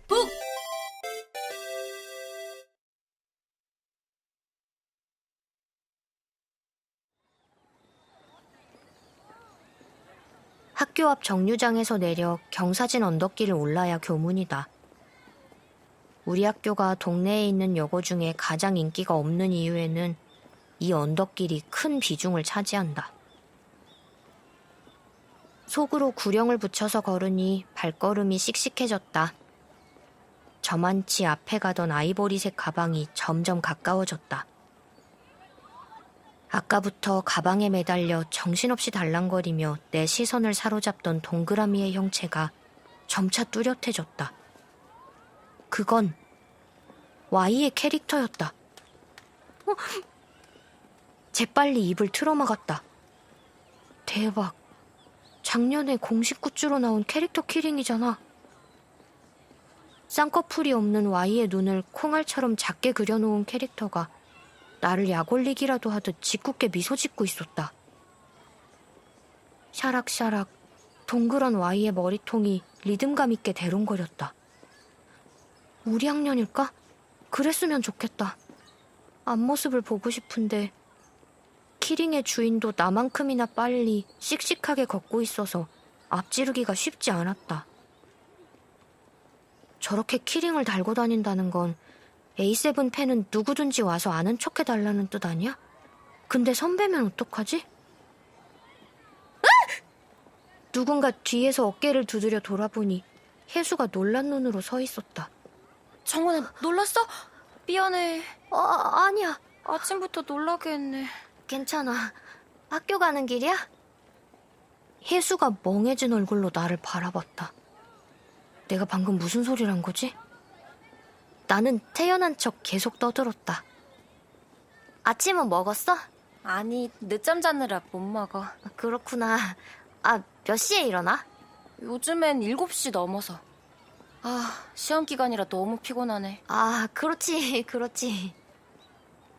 학교 앞 정류장에서 내려 경사진 언덕길을 올라야 교문이다. 우리 학교가 동네에 있는 여고 중에 가장 인기가 없는 이유에는 이 언덕길이 큰 비중을 차지한다. 속으로 구령을 붙여서 걸으니 발걸음이 씩씩해졌다. 저만치 앞에 가던 아이보리색 가방이 점점 가까워졌다. 아까부터 가방에 매달려 정신없이 달랑거리며 내 시선을 사로잡던 동그라미의 형체가 점차 뚜렷해졌다. 그건 Y의 캐릭터였다. 재빨리 입을 틀어막았다. 대박. 작년에 공식 굿즈로 나온 캐릭터 키링이잖아. 쌍꺼풀이 없는 Y의 눈을 콩알처럼 작게 그려놓은 캐릭터가 나를 약올리기라도 하듯 짓궂게 미소 짓고 있었다. 샤락샤락 동그란 Y의 머리통이 리듬감 있게 대롱거렸다. 우리 학년일까? 그랬으면 좋겠다. 앞모습을 보고 싶은데 키링의 주인도 나만큼이나 빨리 씩씩하게 걷고 있어서 앞지르기가 쉽지 않았다. 저렇게 키링을 달고 다닌다는 건 A7 팬은 누구든지 와서 아는 척 해달라는 뜻 아니야? 근데 선배면 어떡하지? 누군가 뒤에서 어깨를 두드려 돌아보니 혜수가 놀란 눈으로 서 있었다. 정원아, 놀랐어? 미안해. 아니야. 아침부터 놀라게 했네. 괜찮아. 학교 가는 길이야? 혜수가 멍해진 얼굴로 나를 바라봤다. 내가 방금 무슨 소리를 한 거지? 나는 태연한 척 계속 떠들었다. 아침은 먹었어? 아니, 늦잠 자느라 못 먹어. 그렇구나. 몇 시에 일어나? 요즘엔 7시 넘어서. 시험 기간이라 너무 피곤하네. 아, 그렇지, 그렇지.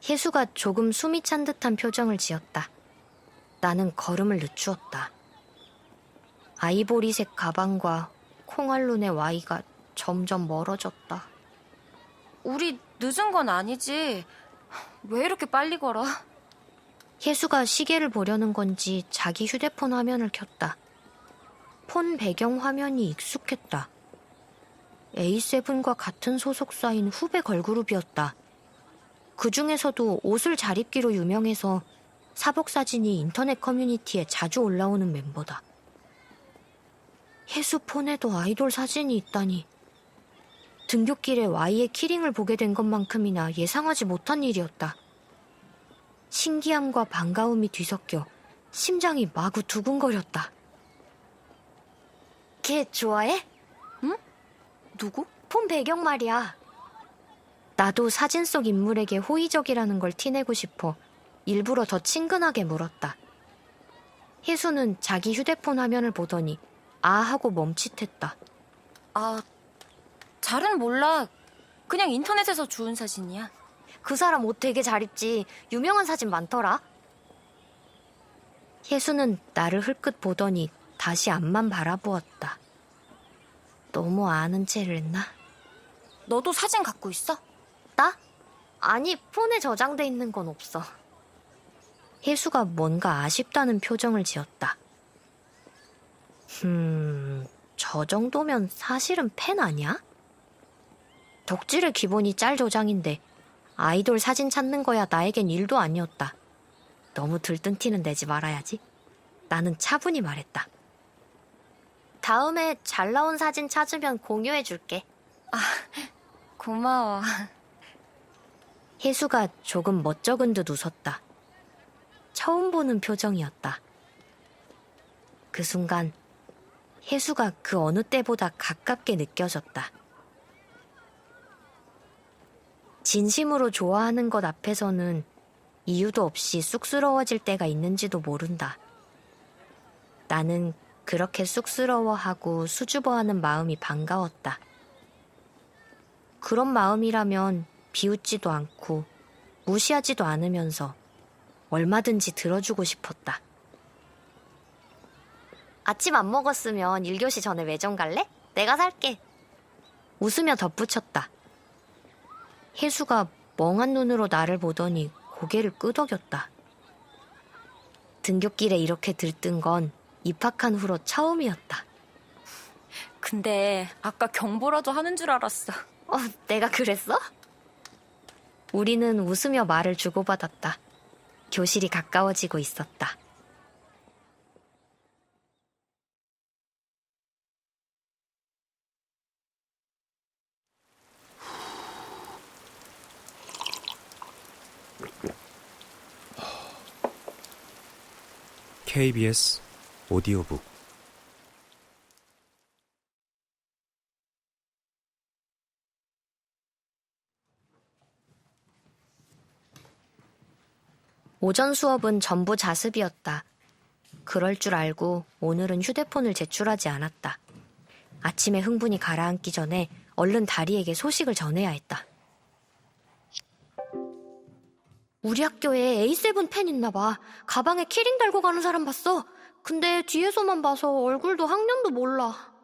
혜수가 조금 숨이 찬 듯한 표정을 지었다. 나는 걸음을 늦추었다. 아이보리색 가방과 콩알론의 Y가 점점 멀어졌다. 우리 늦은 건 아니지. 왜 이렇게 빨리 걸어? 혜수가 시계를 보려는 건지 자기 휴대폰 화면을 켰다. 폰 배경 화면이 익숙했다. A7과 같은 소속사인 후배 걸그룹이었다. 그 중에서도 옷을 잘 입기로 유명해서 사복 사진이 인터넷 커뮤니티에 자주 올라오는 멤버다. 혜수 폰에도 아이돌 사진이 있다니. 등굣길에 Y의 키링을 보게 된 것만큼이나 예상하지 못한 일이었다. 신기함과 반가움이 뒤섞여 심장이 마구 두근거렸다. 걔 좋아해? 응? 누구? 폰 배경 말이야. 나도 사진 속 인물에게 호의적이라는 걸 티내고 싶어 일부러 더 친근하게 물었다. 혜수는 자기 휴대폰 화면을 보더니 아 하고 멈칫했다. 잘은 몰라. 그냥 인터넷에서 주운 사진이야. 그 사람 옷 되게 잘 입지. 유명한 사진 많더라. 혜수는 나를 흘끗 보더니 다시 앞만 바라보았다. 너무 아는 체를 했나? 너도 사진 갖고 있어? 나? 아니, 폰에 저장돼 있는 건 없어. 혜수가 뭔가 아쉽다는 표정을 지었다. 저 정도면 사실은 팬 아니야? 덕질의 기본이 짤 저장인데 아이돌 사진 찾는 거야 나에겐 일도 아니었다. 너무 들뜬 티는 내지 말아야지. 나는 차분히 말했다. 다음에 잘 나온 사진 찾으면 공유해줄게. 고마워. 혜수가 조금 멋쩍은 듯 웃었다. 처음 보는 표정이었다. 그 순간 혜수가 그 어느 때보다 가깝게 느껴졌다. 진심으로 좋아하는 것 앞에서는 이유도 없이 쑥스러워질 때가 있는지도 모른다. 나는 그렇게 쑥스러워하고 수줍어하는 마음이 반가웠다. 그런 마음이라면 비웃지도 않고 무시하지도 않으면서 얼마든지 들어주고 싶었다. 아침 안 먹었으면 1교시 전에 매점 갈래? 내가 살게. 웃으며 덧붙였다. 혜수가 멍한 눈으로 나를 보더니 고개를 끄덕였다. 등굣길에 이렇게 들뜬 건 입학한 후로 처음이었다. 근데 아까 경보라도 하는 줄 알았어. 내가 그랬어? 우리는 웃으며 말을 주고받았다. 교실이 가까워지고 있었다. KBS 오디오북 오전 수업은 전부 자습이었다. 그럴 줄 알고 오늘은 휴대폰을 제출하지 않았다. 아침에 흥분이 가라앉기 전에 얼른 다리에게 소식을 전해야 했다. 우리 학교에 A7 팬 있나 봐. 가방에 키링 달고 가는 사람 봤어. 근데 뒤에서만 봐서 얼굴도 학년도 몰라.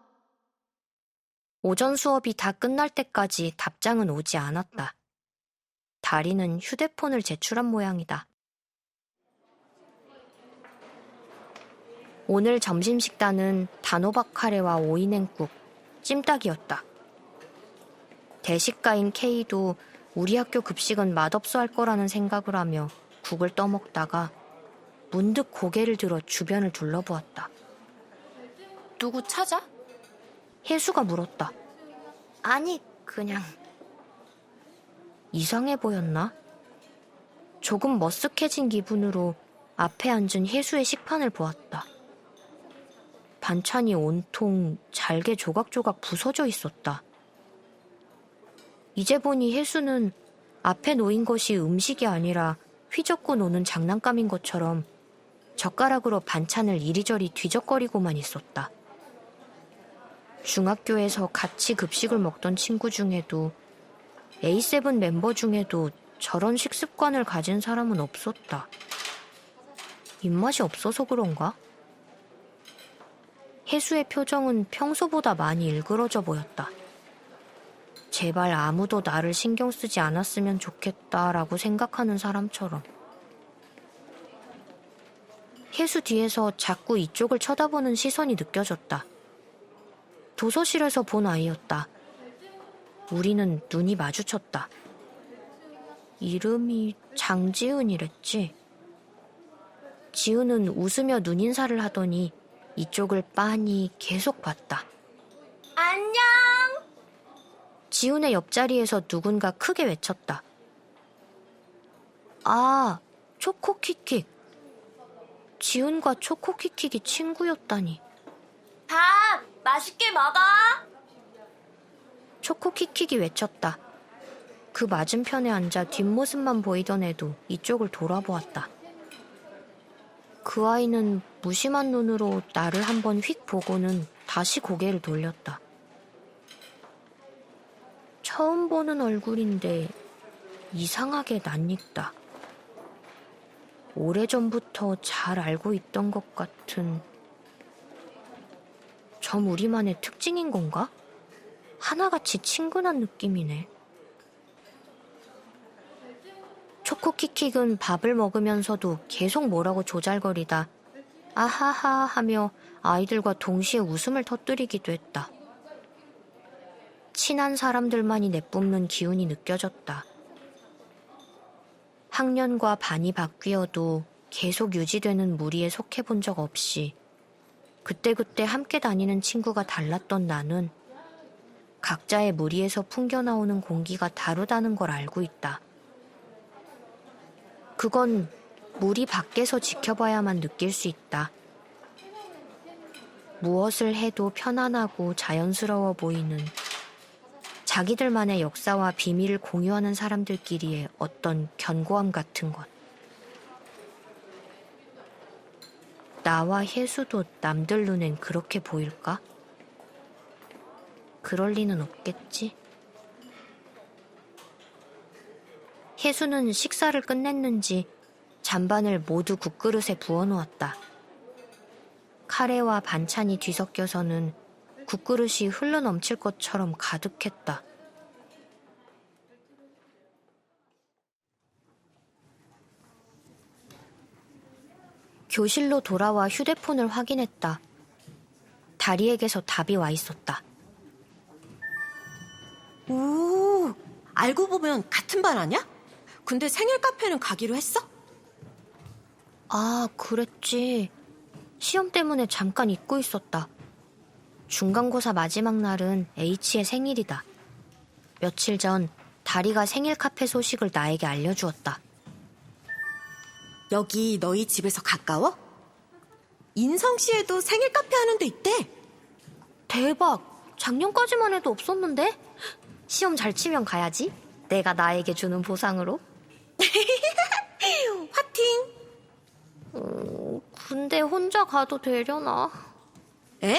오전 수업이 다 끝날 때까지 답장은 오지 않았다. 다리는 휴대폰을 제출한 모양이다. 오늘 점심 식단은 단호박 카레와 오이냉국, 찜닭이었다. 대식가인 K도 우리 학교 급식은 맛없어 할 거라는 생각을 하며 국을 떠먹다가 문득 고개를 들어 주변을 둘러보았다. 누구 찾아? 혜수가 물었다. 아니, 그냥... 이상해 보였나? 조금 머쓱해진 기분으로 앞에 앉은 혜수의 식판을 보았다. 반찬이 온통 잘게 조각조각 부서져 있었다. 이제 보니 혜수는 앞에 놓인 것이 음식이 아니라 휘젓고 노는 장난감인 것처럼 젓가락으로 반찬을 이리저리 뒤적거리고만 있었다. 중학교에서 같이 급식을 먹던 친구 중에도 A7 멤버 중에도 저런 식습관을 가진 사람은 없었다. 입맛이 없어서 그런가? 혜수의 표정은 평소보다 많이 일그러져 보였다. 제발 아무도 나를 신경 쓰지 않았으면 좋겠다라고 생각하는 사람처럼. 혜수 뒤에서 자꾸 이쪽을 쳐다보는 시선이 느껴졌다. 도서실에서 본 아이였다. 우리는 눈이 마주쳤다. 이름이 장지은이랬지. 지은은 웃으며 눈인사를 하더니 이쪽을 빤히 계속 봤다. 안녕. 지훈의 옆자리에서 누군가 크게 외쳤다. 아, 초코키킥. 지훈과 초코키킥이 친구였다니. 밥 맛있게 먹어. 초코키킥이 외쳤다. 그 맞은편에 앉아 뒷모습만 보이던 애도 이쪽을 돌아보았다. 그 아이는 무심한 눈으로 나를 한번 휙 보고는 다시 고개를 돌렸다. 처음 보는 얼굴인데 이상하게 낯익다. 오래전부터 잘 알고 있던 것 같은 점 우리만의 특징인 건가? 하나같이 친근한 느낌이네. 초코키킥은 밥을 먹으면서도 계속 뭐라고 조잘거리다 아하하 하며 아이들과 동시에 웃음을 터뜨리기도 했다. 친한 사람들만이 내뿜는 기운이 느껴졌다. 학년과 반이 바뀌어도 계속 유지되는 무리에 속해본 적 없이 그때그때 함께 다니는 친구가 달랐던 나는 각자의 무리에서 풍겨나오는 공기가 다르다는 걸 알고 있다. 그건 무리 밖에서 지켜봐야만 느낄 수 있다. 무엇을 해도 편안하고 자연스러워 보이는 자기들만의 역사와 비밀을 공유하는 사람들끼리의 어떤 견고함 같은 것. 나와 혜수도 남들 눈엔 그렇게 보일까? 그럴 리는 없겠지. 혜수는 식사를 끝냈는지 잔반을 모두 국그릇에 부어놓았다. 카레와 반찬이 뒤섞여서는 국그릇이 흘러넘칠 것처럼 가득했다. 교실로 돌아와 휴대폰을 확인했다. 다리에게서 답이 와 있었다. 오, 알고 보면 같은 반 아냐? 근데 생일 카페는 가기로 했어? 아, 그랬지. 시험 때문에 잠깐 잊고 있었다. 중간고사 마지막 날은 H의 생일이다. 며칠 전 다리가 생일 카페 소식을 나에게 알려주었다. 여기 너희 집에서 가까워? 인성시에도 생일 카페 하는 데 있대. 대박! 작년까지만 해도 없었는데? 시험 잘 치면 가야지. 내가 나에게 주는 보상으로. 화팅! 근데 혼자 가도 되려나? 에?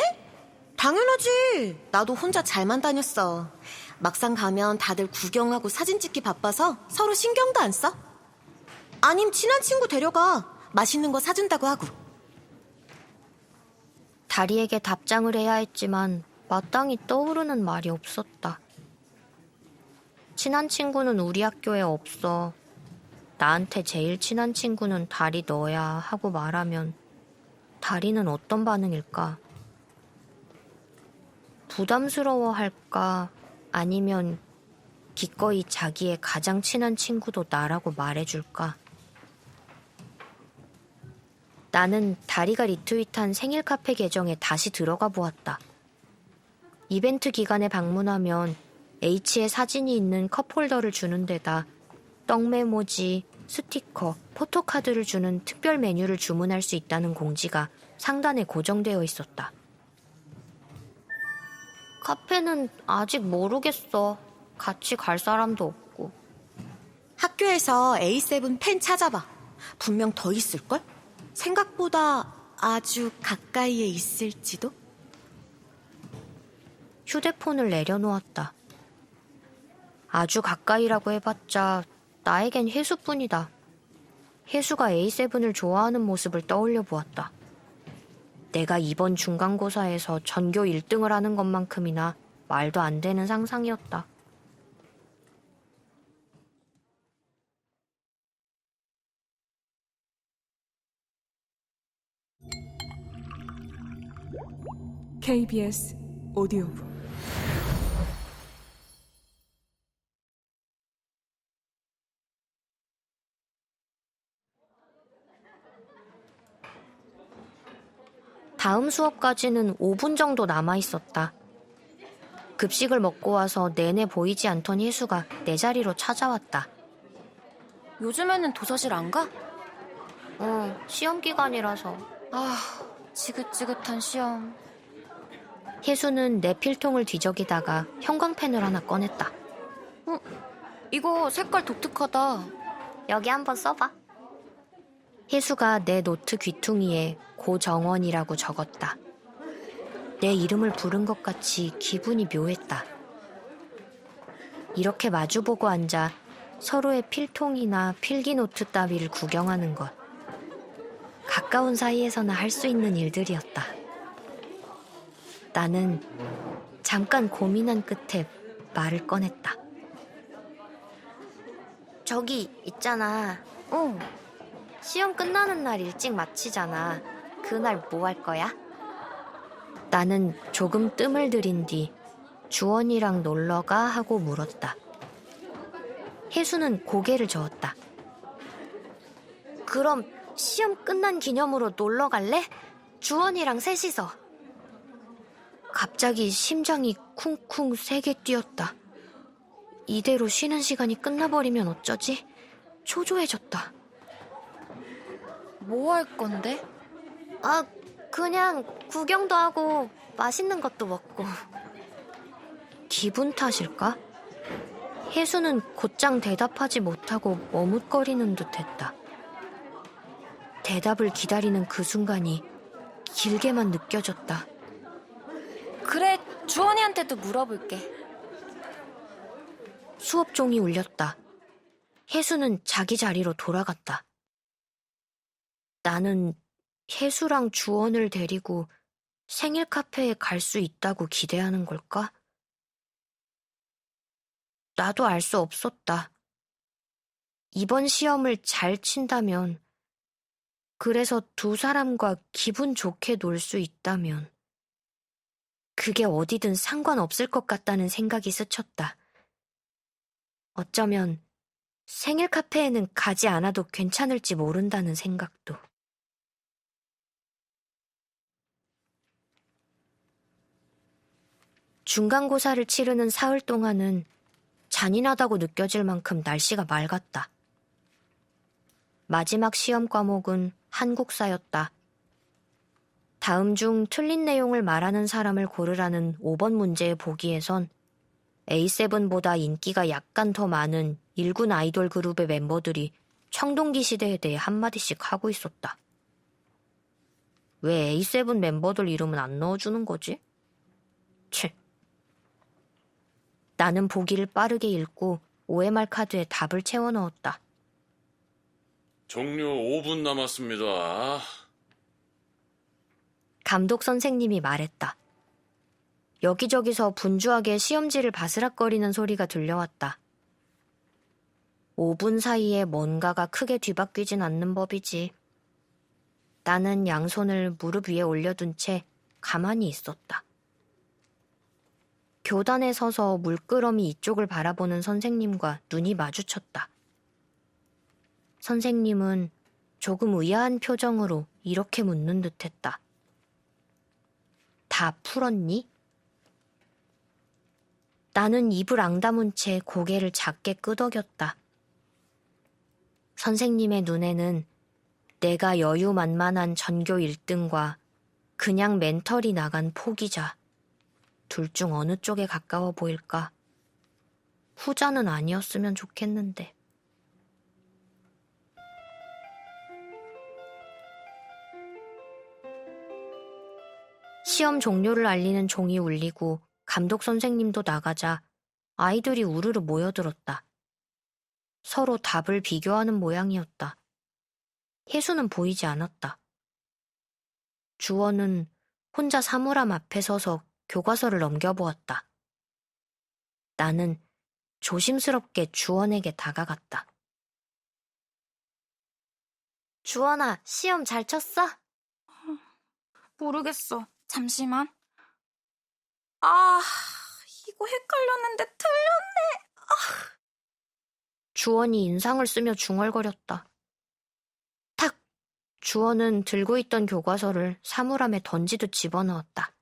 당연하지. 나도 혼자 잘만 다녔어. 막상 가면 다들 구경하고 사진 찍기 바빠서 서로 신경도 안 써. 아님 친한 친구 데려가. 맛있는 거 사준다고 하고. 다리에게 답장을 해야 했지만 마땅히 떠오르는 말이 없었다. 친한 친구는 우리 학교에 없어. 나한테 제일 친한 친구는 다리 너야 하고 말하면 다리는 어떤 반응일까? 부담스러워할까? 아니면 기꺼이 자기의 가장 친한 친구도 나라고 말해줄까? 나는 다리가 리트윗한 생일 카페 계정에 다시 들어가 보았다. 이벤트 기간에 방문하면 H의 사진이 있는 컵홀더를 주는 데다 떡메모지, 스티커, 포토카드를 주는 특별 메뉴를 주문할 수 있다는 공지가 상단에 고정되어 있었다. 카페는 아직 모르겠어. 같이 갈 사람도 없고. 학교에서 A7 팬 찾아봐. 분명 더 있을걸? 생각보다 아주 가까이에 있을지도? 휴대폰을 내려놓았다. 아주 가까이라고 해봤자 나에겐 혜수뿐이다. 혜수가 A7을 좋아하는 모습을 떠올려 보았다. 내가 이번 중간고사에서 전교 1등을 하는 것만큼이나 말도 안 되는 상상이었다. KBS 오디오북 다음 수업까지는 5분 정도 남아 있었다. 급식을 먹고 와서 내내 보이지 않던 혜수가 내 자리로 찾아왔다. 요즘에는 도서실 안 가? 시험 기간이라서. 아, 지긋지긋한 시험. 혜수는 내 필통을 뒤적이다가 형광펜을 하나 꺼냈다. 이거 색깔 독특하다. 여기 한번 써봐. 혜수가 내 노트 귀퉁이에 고정원이라고 적었다. 내 이름을 부른 것 같이 기분이 묘했다. 이렇게 마주보고 앉아 서로의 필통이나 필기노트 따위를 구경하는 것. 가까운 사이에서나 할 수 있는 일들이었다. 나는 잠깐 고민한 끝에 말을 꺼냈다. 저기 있잖아. 시험 끝나는 날 일찍 마치잖아. 그날 뭐 할 거야? 나는 조금 뜸을 들인 뒤 주원이랑 놀러가 하고 물었다. 혜수는 고개를 저었다. 그럼 시험 끝난 기념으로 놀러 갈래? 주원이랑 셋이서. 갑자기 심장이 쿵쿵 세게 뛰었다. 이대로 쉬는 시간이 끝나버리면 어쩌지? 초조해졌다. 뭐 할 건데? 그냥 구경도 하고 맛있는 것도 먹고. 기분 탓일까? 혜수는 곧장 대답하지 못하고 머뭇거리는 듯했다. 대답을 기다리는 그 순간이 길게만 느껴졌다. 그래, 주원이한테도 물어볼게. 수업 종이 울렸다. 혜수는 자기 자리로 돌아갔다. 나는 혜수랑 주원을 데리고 생일 카페에 갈 수 있다고 기대하는 걸까? 나도 알 수 없었다. 이번 시험을 잘 친다면, 그래서 두 사람과 기분 좋게 놀 수 있다면, 그게 어디든 상관없을 것 같다는 생각이 스쳤다. 어쩌면 생일 카페에는 가지 않아도 괜찮을지 모른다는 생각도. 중간고사를 치르는 사흘 동안은 잔인하다고 느껴질 만큼 날씨가 맑았다. 마지막 시험 과목은 한국사였다. 다음 중 틀린 내용을 말하는 사람을 고르라는 5번 문제의 보기에선 A7보다 인기가 약간 더 많은 일군 아이돌 그룹의 멤버들이 청동기 시대에 대해 한마디씩 하고 있었다. 왜 A7 멤버들 이름은 안 넣어주는 거지? 치. 나는 보기를 빠르게 읽고 OMR 카드에 답을 채워 넣었다. 종료 5분 남았습니다. 감독 선생님이 말했다. 여기저기서 분주하게 시험지를 바스락거리는 소리가 들려왔다. 5분 사이에 뭔가가 크게 뒤바뀌진 않는 법이지. 나는 양손을 무릎 위에 올려둔 채 가만히 있었다. 교단에 서서 물끄러미 이쪽을 바라보는 선생님과 눈이 마주쳤다. 선생님은 조금 의아한 표정으로 이렇게 묻는 듯했다. 다 풀었니? 나는 입을 앙다문 채 고개를 작게 끄덕였다. 선생님의 눈에는 내가 여유만만한 전교 1등과 그냥 멘털이 나간 포기자, 둘 중 어느 쪽에 가까워 보일까? 후자는 아니었으면 좋겠는데. 시험 종료를 알리는 종이 울리고 감독 선생님도 나가자 아이들이 우르르 모여들었다. 서로 답을 비교하는 모양이었다. 혜수는 보이지 않았다. 주원은 혼자 사물함 앞에 서서 교과서를 넘겨보았다. 나는 조심스럽게 주원에게 다가갔다. 주원아, 시험 잘 쳤어? 모르겠어. 잠시만. 아, 이거 헷갈렸는데 틀렸네. 주원이 인상을 쓰며 중얼거렸다. 탁! 주원은 들고 있던 교과서를 사물함에 던지듯 집어넣었다.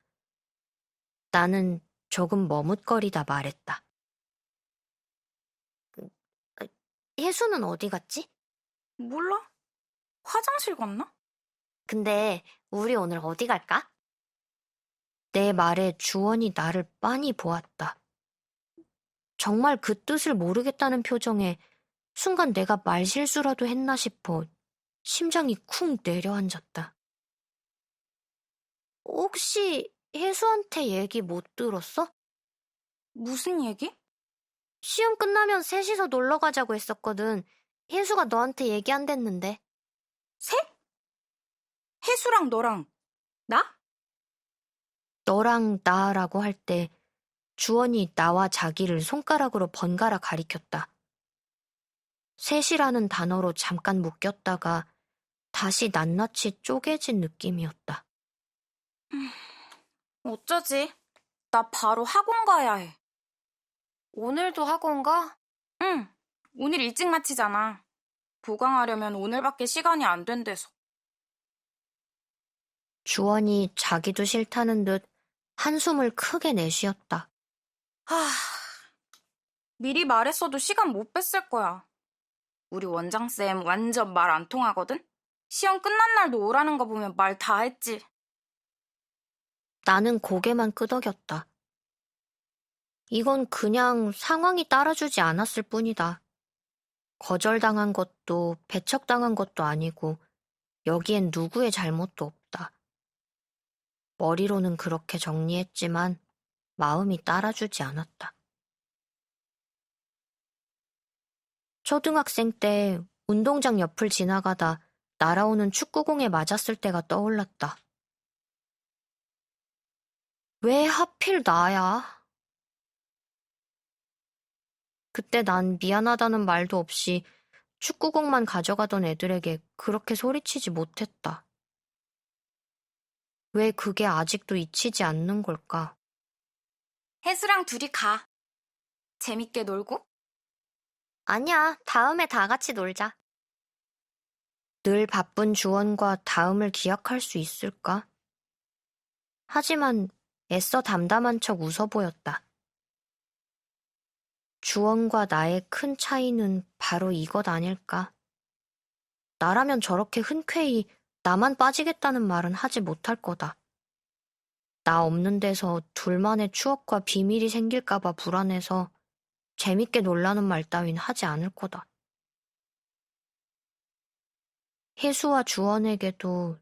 나는 조금 머뭇거리다 말했다. 혜수는 어디 갔지? 몰라? 화장실 갔나? 근데 우리 오늘 어디 갈까? 내 말에 주원이 나를 빤히 보았다. 정말 그 뜻을 모르겠다는 표정에 순간 내가 말실수라도 했나 싶어 심장이 쿵 내려앉았다. 혹시 혜수한테 얘기 못 들었어? 무슨 얘기? 시험 끝나면 셋이서 놀러 가자고 했었거든. 혜수가 너한테 얘기 안 됐는데. 셋? 혜수랑 너랑 나? 너랑 나라고 할 때 주원이 나와 자기를 손가락으로 번갈아 가리켰다. 셋이라는 단어로 잠깐 묶였다가 다시 낱낱이 쪼개진 느낌이었다. 어쩌지? 나 바로 학원 가야 해. 오늘도 학원 가? 응, 오늘 일찍 마치잖아. 보강하려면 오늘밖에 시간이 안 된대서. 주원이 자기도 싫다는 듯 한숨을 크게 내쉬었다. 미리 말했어도 시간 못 뺐을 거야. 우리 원장쌤 완전 말 안 통하거든? 시험 끝난 날도 오라는 거 보면 말 다 했지. 나는 고개만 끄덕였다. 이건 그냥 상황이 따라주지 않았을 뿐이다. 거절당한 것도 배척당한 것도 아니고 여기엔 누구의 잘못도 없다. 머리로는 그렇게 정리했지만 마음이 따라주지 않았다. 초등학생 때 운동장 옆을 지나가다 날아오는 축구공에 맞았을 때가 떠올랐다. 왜 하필 나야? 그때 난 미안하다는 말도 없이 축구공만 가져가던 애들에게 그렇게 소리치지 못했다. 왜 그게 아직도 잊히지 않는 걸까? 혜수랑 둘이 가. 재밌게 놀고. 아니야, 다음에 다 같이 놀자. 늘 바쁜 주원과 다음을 기약할 수 있을까? 하지만 애써 담담한 척 웃어 보였다. 주원과 나의 큰 차이는 바로 이것 아닐까? 나라면 저렇게 흔쾌히 나만 빠지겠다는 말은 하지 못할 거다. 나 없는 데서 둘만의 추억과 비밀이 생길까봐 불안해서 재밌게 놀라는 말 따윈 하지 않을 거다. 혜수와 주원에게도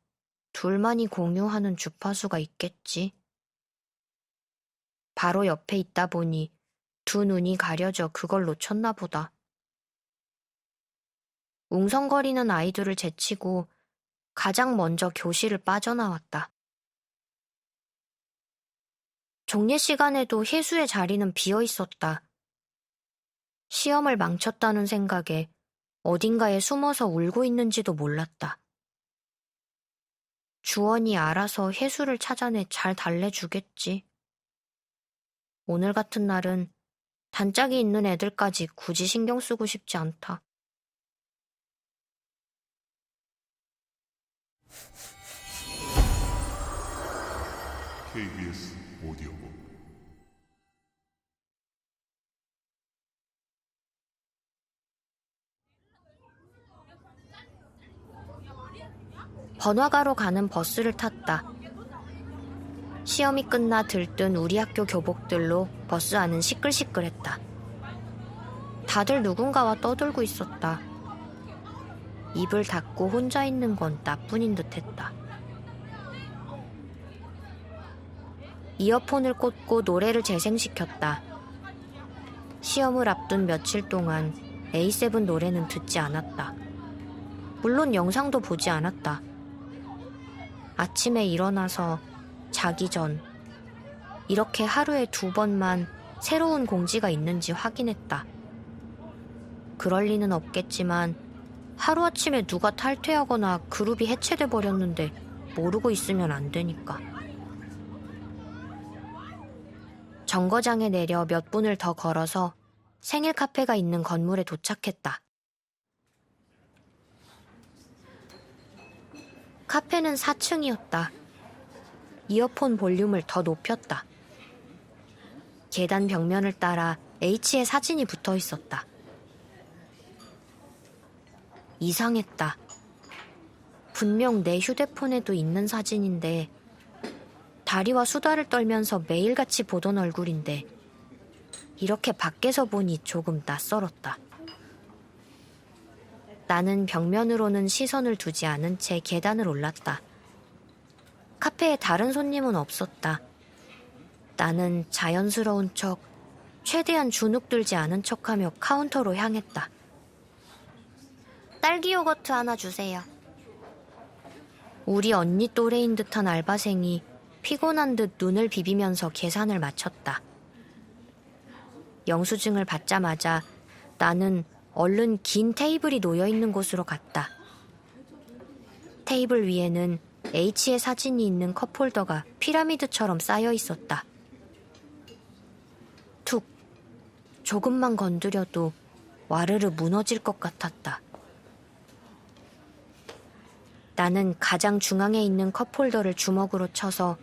둘만이 공유하는 주파수가 있겠지. 바로 옆에 있다 보니 두 눈이 가려져 그걸 놓쳤나 보다. 웅성거리는 아이들을 제치고 가장 먼저 교실을 빠져나왔다. 종례 시간에도 혜수의 자리는 비어 있었다. 시험을 망쳤다는 생각에 어딘가에 숨어서 울고 있는지도 몰랐다. 주원이 알아서 혜수를 찾아내 잘 달래주겠지. 오늘 같은 날은 단짝이 있는 애들까지 굳이 신경 쓰고 싶지 않다. KBS 오디오북 번화가로 가는 버스를 탔다. 시험이 끝나 들뜬 우리 학교 교복들로 버스 안은 시끌시끌했다. 다들 누군가와 떠들고 있었다. 입을 닫고 혼자 있는 건 나뿐인 듯했다. 이어폰을 꽂고 노래를 재생시켰다. 시험을 앞둔 며칠 동안 A7 노래는 듣지 않았다. 물론 영상도 보지 않았다. 아침에 일어나서 자기 전 이렇게 하루에 2번만 새로운 공지가 있는지 확인했다. 그럴 리는 없겠지만 하루아침에 누가 탈퇴하거나 그룹이 해체돼 버렸는데 모르고 있으면 안 되니까. 정거장에 내려 몇 분을 더 걸어서 생일 카페가 있는 건물에 도착했다. 카페는 4층이었다. 이어폰 볼륨을 더 높였다. 계단 벽면을 따라 H의 사진이 붙어 있었다. 이상했다. 분명 내 휴대폰에도 있는 사진인데 다리와 수다를 떨면서 매일같이 보던 얼굴인데 이렇게 밖에서 보니 조금 낯설었다. 나는 벽면으로는 시선을 두지 않은 채 계단을 올랐다. 카페에 다른 손님은 없었다. 나는 자연스러운 척, 최대한 주눅 들지 않은 척하며 카운터로 향했다. 딸기 요거트 하나 주세요. 우리 언니 또래인 듯한 알바생이 피곤한 듯 눈을 비비면서 계산을 마쳤다. 영수증을 받자마자 나는 얼른 긴 테이블이 놓여있는 곳으로 갔다. 테이블 위에는 H의 사진이 있는 컵홀더가 피라미드처럼 쌓여 있었다. 툭, 조금만 건드려도 와르르 무너질 것 같았다. 나는 가장 중앙에 있는 컵홀더를 주먹으로 쳐서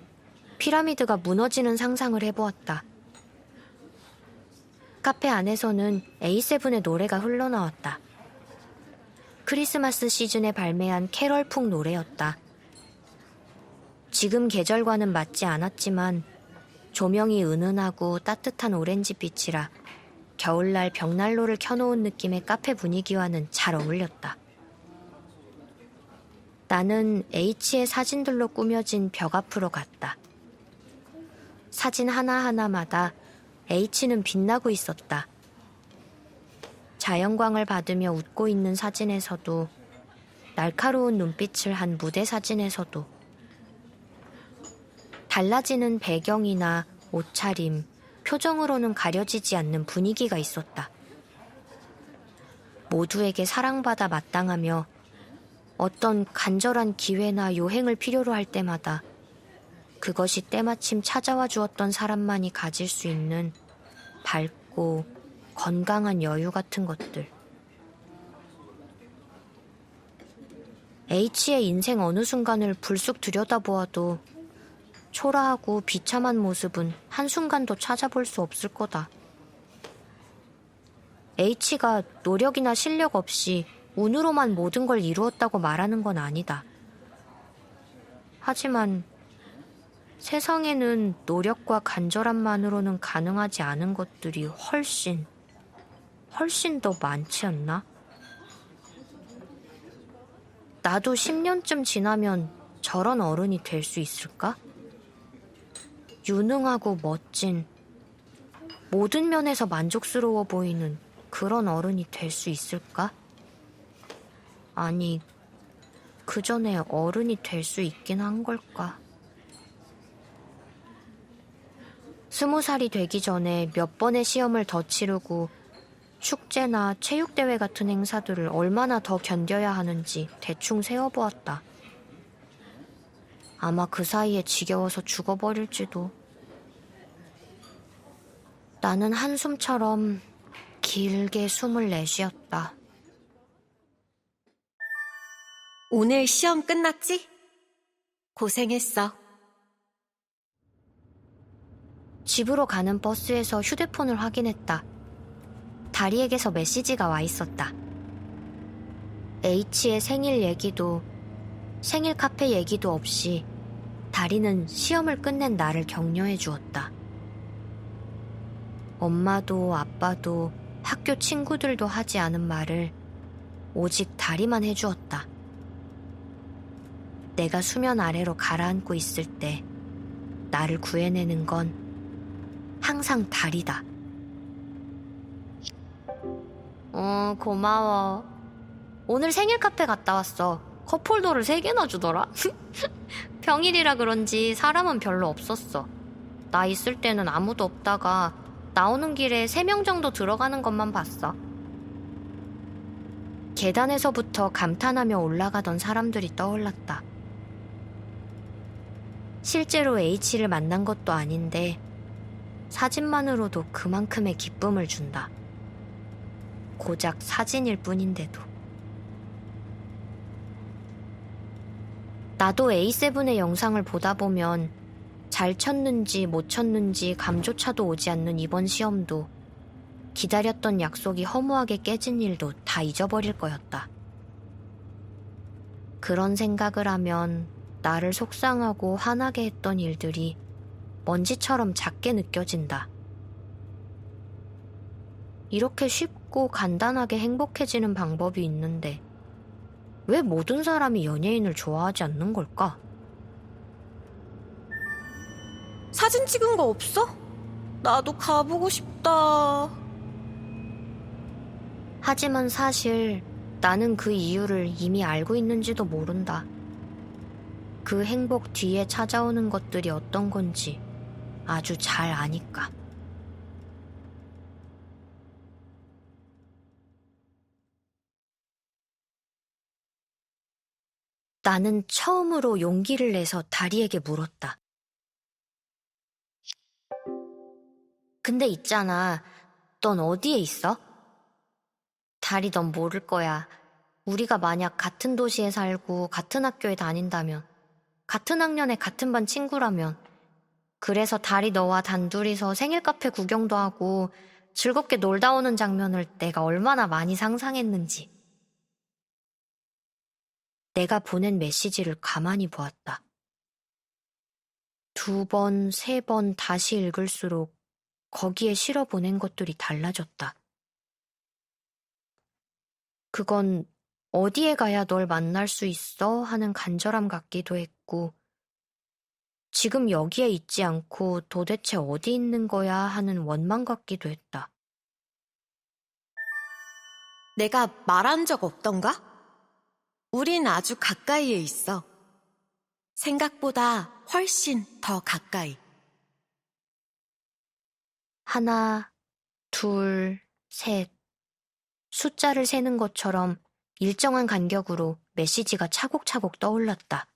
피라미드가 무너지는 상상을 해보았다. 카페 안에서는 A7의 노래가 흘러나왔다. 크리스마스 시즌에 발매한 캐럴풍 노래였다. 지금 계절과는 맞지 않았지만 조명이 은은하고 따뜻한 오렌지빛이라 겨울날 벽난로를 켜놓은 느낌의 카페 분위기와는 잘 어울렸다. 나는 H의 사진들로 꾸며진 벽 앞으로 갔다. 사진 하나하나마다 H는 빛나고 있었다. 자연광을 받으며 웃고 있는 사진에서도, 날카로운 눈빛을 한 무대 사진에서도, 달라지는 배경이나 옷차림, 표정으로는 가려지지 않는 분위기가 있었다. 모두에게 사랑받아 마땅하며 어떤 간절한 기회나 요행을 필요로 할 때마다 그것이 때마침 찾아와 주었던 사람만이 가질 수 있는 밝고 건강한 여유 같은 것들. H의 인생 어느 순간을 불쑥 들여다보아도 초라하고 비참한 모습은 한순간도 찾아볼 수 없을 거다. H가 노력이나 실력 없이 운으로만 모든 걸 이루었다고 말하는 건 아니다. 하지만 세상에는 노력과 간절함만으로는 가능하지 않은 것들이 훨씬 더 많지 않나? 나도 10년쯤 지나면 저런 어른이 될 수 있을까? 유능하고 멋진, 모든 면에서 만족스러워 보이는 그런 어른이 될 수 있을까? 아니, 그 전에 어른이 될 수 있긴 한 걸까? 20살이 되기 전에 몇 번의 시험을 더 치르고 축제나 체육대회 같은 행사들을 얼마나 더 견뎌야 하는지 대충 세어보았다. 아마 그 사이에 지겨워서 죽어버릴지도. 나는 한숨처럼 길게 숨을 내쉬었다. 오늘 시험 끝났지? 고생했어. 집으로 가는 버스에서 휴대폰을 확인했다. 다리에게서 메시지가 와 있었다. H의 생일 얘기도 생일 카페 얘기도 없이 다리는 시험을 끝낸 나를 격려해 주었다. 엄마도 아빠도 학교 친구들도 하지 않은 말을 오직 다리만 해주었다. 내가 수면 아래로 가라앉고 있을 때 나를 구해내는 건 항상 달이다. 고마워. 오늘 생일 카페 갔다 왔어. 컵홀더를 3개나 주더라. 평일이라 그런지 사람은 별로 없었어. 나 있을 때는 아무도 없다가 나오는 길에 3명 정도 들어가는 것만 봤어. 계단에서부터 감탄하며 올라가던 사람들이 떠올랐다. 실제로 H를 만난 것도 아닌데 사진만으로도 그만큼의 기쁨을 준다. 고작 사진일 뿐인데도. 나도 A7의 영상을 보다 보면 잘 쳤는지 못 쳤는지 감조차도 오지 않는 이번 시험도 기다렸던 약속이 허무하게 깨진 일도 다 잊어버릴 거였다. 그런 생각을 하면 나를 속상하고 화나게 했던 일들이 먼지처럼 작게 느껴진다. 이렇게 쉽고 간단하게 행복해지는 방법이 있는데 왜 모든 사람이 연예인을 좋아하지 않는 걸까? 사진 찍은 거 없어? 나도 가보고 싶다. 하지만 사실 나는 그 이유를 이미 알고 있는지도 모른다. 그 행복 뒤에 찾아오는 것들이 어떤 건지 아주 잘 아니까. 나는 처음으로 용기를 내서 다리에게 물었다. 근데 있잖아, 넌 어디에 있어? 다리, 넌 모를 거야. 우리가 만약 같은 도시에 살고 같은 학교에 다닌다면, 같은 학년에 같은 반 친구라면, 그래서 다리 너와 단둘이서 생일 카페 구경도 하고 즐겁게 놀다 오는 장면을 내가 얼마나 많이 상상했는지. 내가 보낸 메시지를 가만히 보았다. 2번, 3번 다시 읽을수록 거기에 실어 보낸 것들이 달라졌다. 그건 어디에 가야 널 만날 수 있어? 하는 간절함 같기도 했고, 지금 여기에 있지 않고 도대체 어디 있는 거야? 하는 원망 같기도 했다. 내가 말한 적 없던가? 우린 아주 가까이에 있어. 생각보다 훨씬 더 가까이. 1, 2, 3. 숫자를 세는 것처럼 일정한 간격으로 메시지가 차곡차곡 떠올랐다.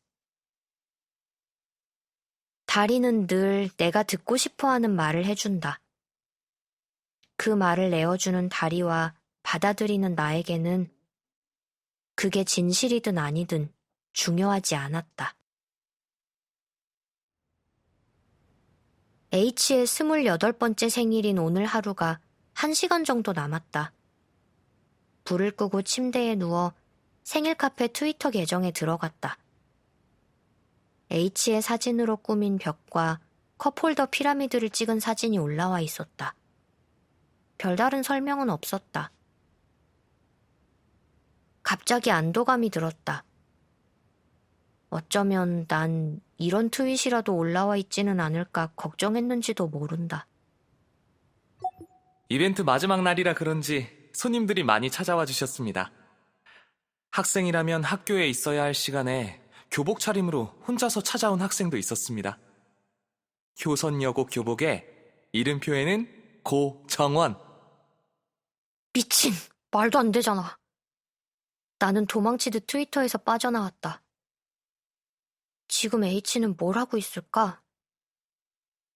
다리는 늘 내가 듣고 싶어하는 말을 해준다. 그 말을 내어주는 다리와 받아들이는 나에게는 그게 진실이든 아니든 중요하지 않았다. H의 28번째 생일인 오늘 하루가 1시간 정도 남았다. 불을 끄고 침대에 누워 생일 카페 트위터 계정에 들어갔다. H의 사진으로 꾸민 벽과 컵홀더 피라미드를 찍은 사진이 올라와 있었다. 별다른 설명은 없었다. 갑자기 안도감이 들었다. 어쩌면 난 이런 트윗이라도 올라와 있지는 않을까 걱정했는지도 모른다. 이벤트 마지막 날이라 그런지 손님들이 많이 찾아와 주셨습니다. 학생이라면 학교에 있어야 할 시간에 교복 차림으로 혼자서 찾아온 학생도 있었습니다. 효선여고 교복에 이름표에는 고정원. 미친! 말도 안 되잖아. 나는 도망치듯 트위터에서 빠져나왔다. 지금 H는 뭘 하고 있을까?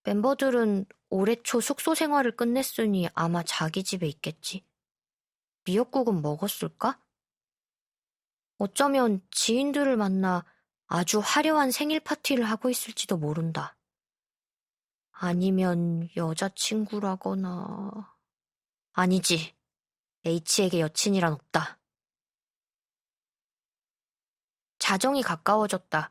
멤버들은 올해 초 숙소 생활을 끝냈으니 아마 자기 집에 있겠지. 미역국은 먹었을까? 어쩌면 지인들을 만나 아주 화려한 생일 파티를 하고 있을지도 모른다. 아니면 여자친구라거나... 아니지. H에게 여친이란 없다. 자정이 가까워졌다.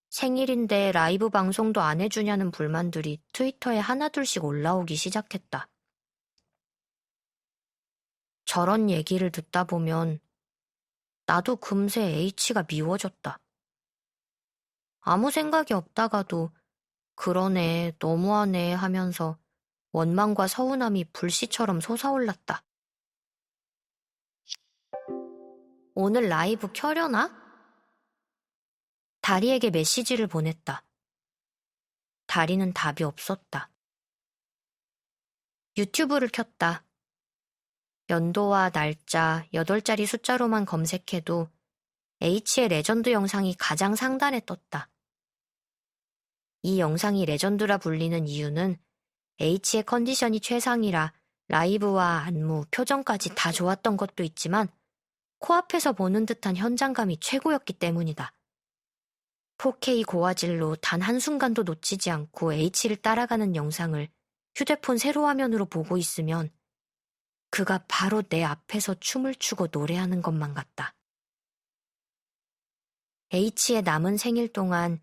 생일인데 라이브 방송도 안 해주냐는 불만들이 트위터에 하나둘씩 올라오기 시작했다. 저런 얘기를 듣다 보면 나도 금세 H가 미워졌다. 아무 생각이 없다가도 그러네, 너무하네 하면서 원망과 서운함이 불씨처럼 솟아올랐다. 오늘 라이브 켜려나? 다리에게 메시지를 보냈다. 다리는 답이 없었다. 유튜브를 켰다. 연도와 날짜, 8자리 숫자로만 검색해도 H의 레전드 영상이 가장 상단에 떴다. 이 영상이 레전드라 불리는 이유는 H의 컨디션이 최상이라 라이브와 안무, 표정까지 다 좋았던 것도 있지만 코앞에서 보는 듯한 현장감이 최고였기 때문이다. 4K 고화질로 단 한순간도 놓치지 않고 H를 따라가는 영상을 휴대폰 세로 화면으로 보고 있으면 그가 바로 내 앞에서 춤을 추고 노래하는 것만 같다. H의 남은 생일 동안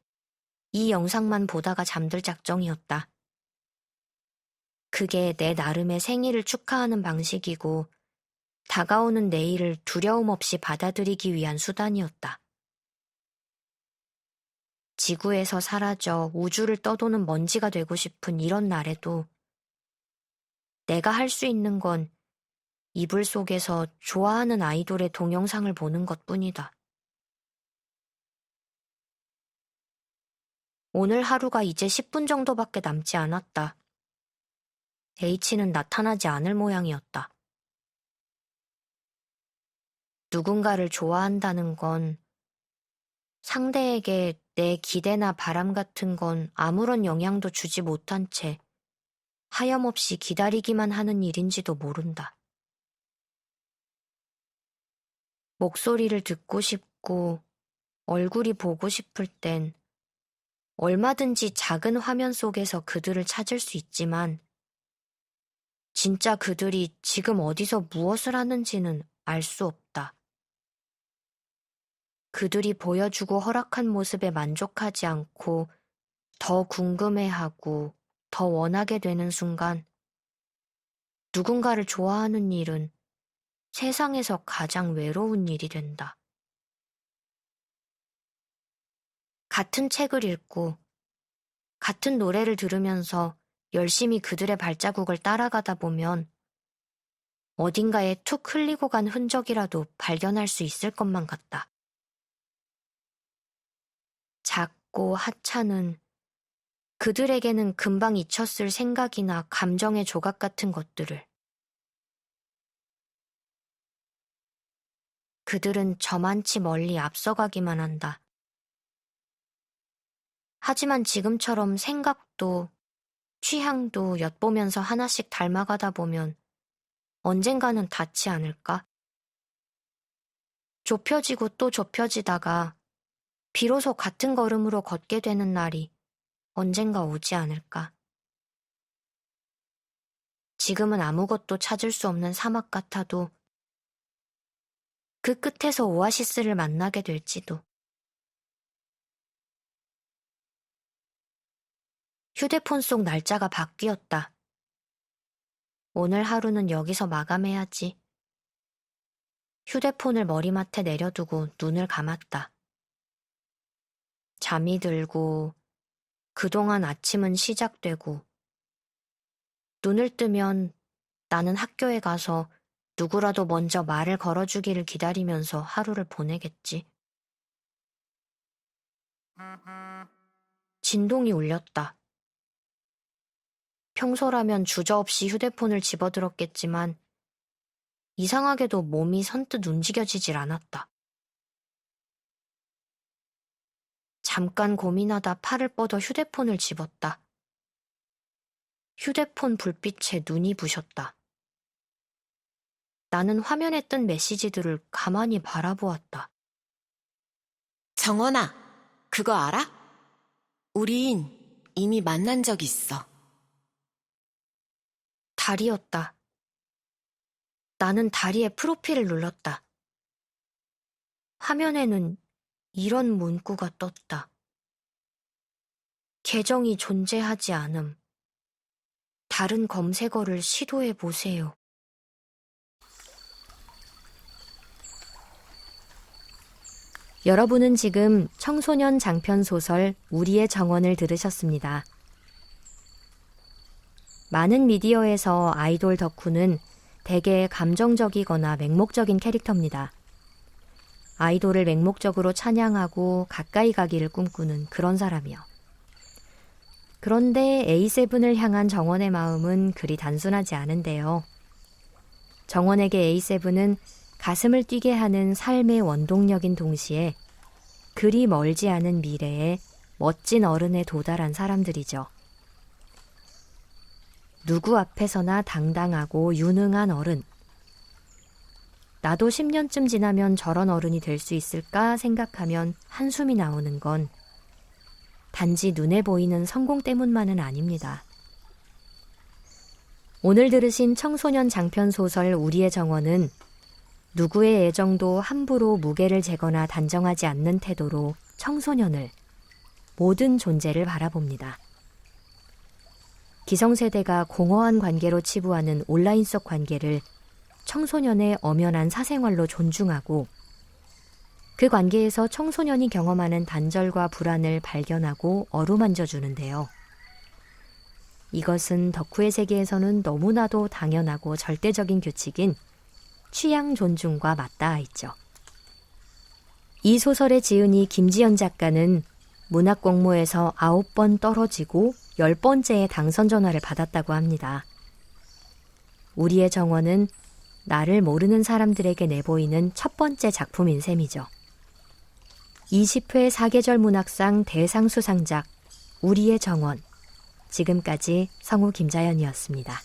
이 영상만 보다가 잠들 작정이었다. 그게 내 나름의 생일을 축하하는 방식이고 다가오는 내일을 두려움 없이 받아들이기 위한 수단이었다. 지구에서 사라져 우주를 떠도는 먼지가 되고 싶은 이런 날에도 내가 할 수 있는 건 이불 속에서 좋아하는 아이돌의 동영상을 보는 것뿐이다. 오늘 하루가 이제 10분 정도밖에 남지 않았다. H는 나타나지 않을 모양이었다. 누군가를 좋아한다는 건 상대에게 내 기대나 바람 같은 건 아무런 영향도 주지 못한 채 하염없이 기다리기만 하는 일인지도 모른다. 목소리를 듣고 싶고 얼굴이 보고 싶을 땐 얼마든지 작은 화면 속에서 그들을 찾을 수 있지만 진짜 그들이 지금 어디서 무엇을 하는지는 알 수 없다. 그들이 보여주고 허락한 모습에 만족하지 않고 더 궁금해하고 더 원하게 되는 순간 누군가를 좋아하는 일은 세상에서 가장 외로운 일이 된다. 같은 책을 읽고 같은 노래를 들으면서 열심히 그들의 발자국을 따라가다 보면 어딘가에 툭 흘리고 간 흔적이라도 발견할 수 있을 것만 같다. 작고 하찮은 그들에게는 금방 잊혔을 생각이나 감정의 조각 같은 것들을. 그들은 저만치 멀리 앞서가기만 한다. 하지만 지금처럼 생각도 취향도 엿보면서 하나씩 닮아가다 보면 언젠가는 닿지 않을까? 좁혀지고 또 좁혀지다가 비로소 같은 걸음으로 걷게 되는 날이 언젠가 오지 않을까? 지금은 아무것도 찾을 수 없는 사막 같아도 그 끝에서 오아시스를 만나게 될지도. 휴대폰 속 날짜가 바뀌었다. 오늘 하루는 여기서 마감해야지. 휴대폰을 머리맡에 내려두고 눈을 감았다. 잠이 들고 그동안 아침은 시작되고 눈을 뜨면 나는 학교에 가서 누구라도 먼저 말을 걸어주기를 기다리면서 하루를 보내겠지. 진동이 울렸다. 평소라면 주저없이 휴대폰을 집어들었겠지만 이상하게도 몸이 선뜻 움직여지질 않았다. 잠깐 고민하다 팔을 뻗어 휴대폰을 집었다. 휴대폰 불빛에 눈이 부셨다. 나는 화면에 뜬 메시지들을 가만히 바라보았다. 정원아, 그거 알아? 우린 이미 만난 적 있어. 다리였다. 나는 다리의 프로필을 눌렀다. 화면에는 이런 문구가 떴다. 계정이 존재하지 않음. 다른 검색어를 시도해 보세요. 여러분은 지금 청소년 장편 소설 우리의 정원을 들으셨습니다. 많은 미디어에서 아이돌 덕후는 대개 감정적이거나 맹목적인 캐릭터입니다. 아이돌을 맹목적으로 찬양하고 가까이 가기를 꿈꾸는 그런 사람이요. 그런데 A7을 향한 정원의 마음은 그리 단순하지 않은데요. 정원에게 A7은 가슴을 뛰게 하는 삶의 원동력인 동시에 그리 멀지 않은 미래에 멋진 어른에 도달한 사람들이죠. 누구 앞에서나 당당하고 유능한 어른. 나도 10년쯤 지나면 저런 어른이 될 수 있을까 생각하면 한숨이 나오는 건 단지 눈에 보이는 성공 때문만은 아닙니다. 오늘 들으신 청소년 장편 소설 우리의 정원은 누구의 애정도 함부로 무게를 재거나 단정하지 않는 태도로 청소년을, 모든 존재를 바라봅니다. 기성세대가 공허한 관계로 치부하는 온라인 속 관계를 청소년의 엄연한 사생활로 존중하고 그 관계에서 청소년이 경험하는 단절과 불안을 발견하고 어루만져 주는데요. 이것은 덕후의 세계에서는 너무나도 당연하고 절대적인 규칙인 취향 존중과 맞닿아 있죠. 이 소설의 지은이 김지연 작가는 문학 공모에서 9번 떨어지고 10번째의 당선 전화를 받았다고 합니다. 우리의 정원은 나를 모르는 사람들에게 내보이는 첫 번째 작품인 셈이죠. 20회 사계절 문학상 대상 수상작 우리의 정원. 지금까지 성우 김자연이었습니다.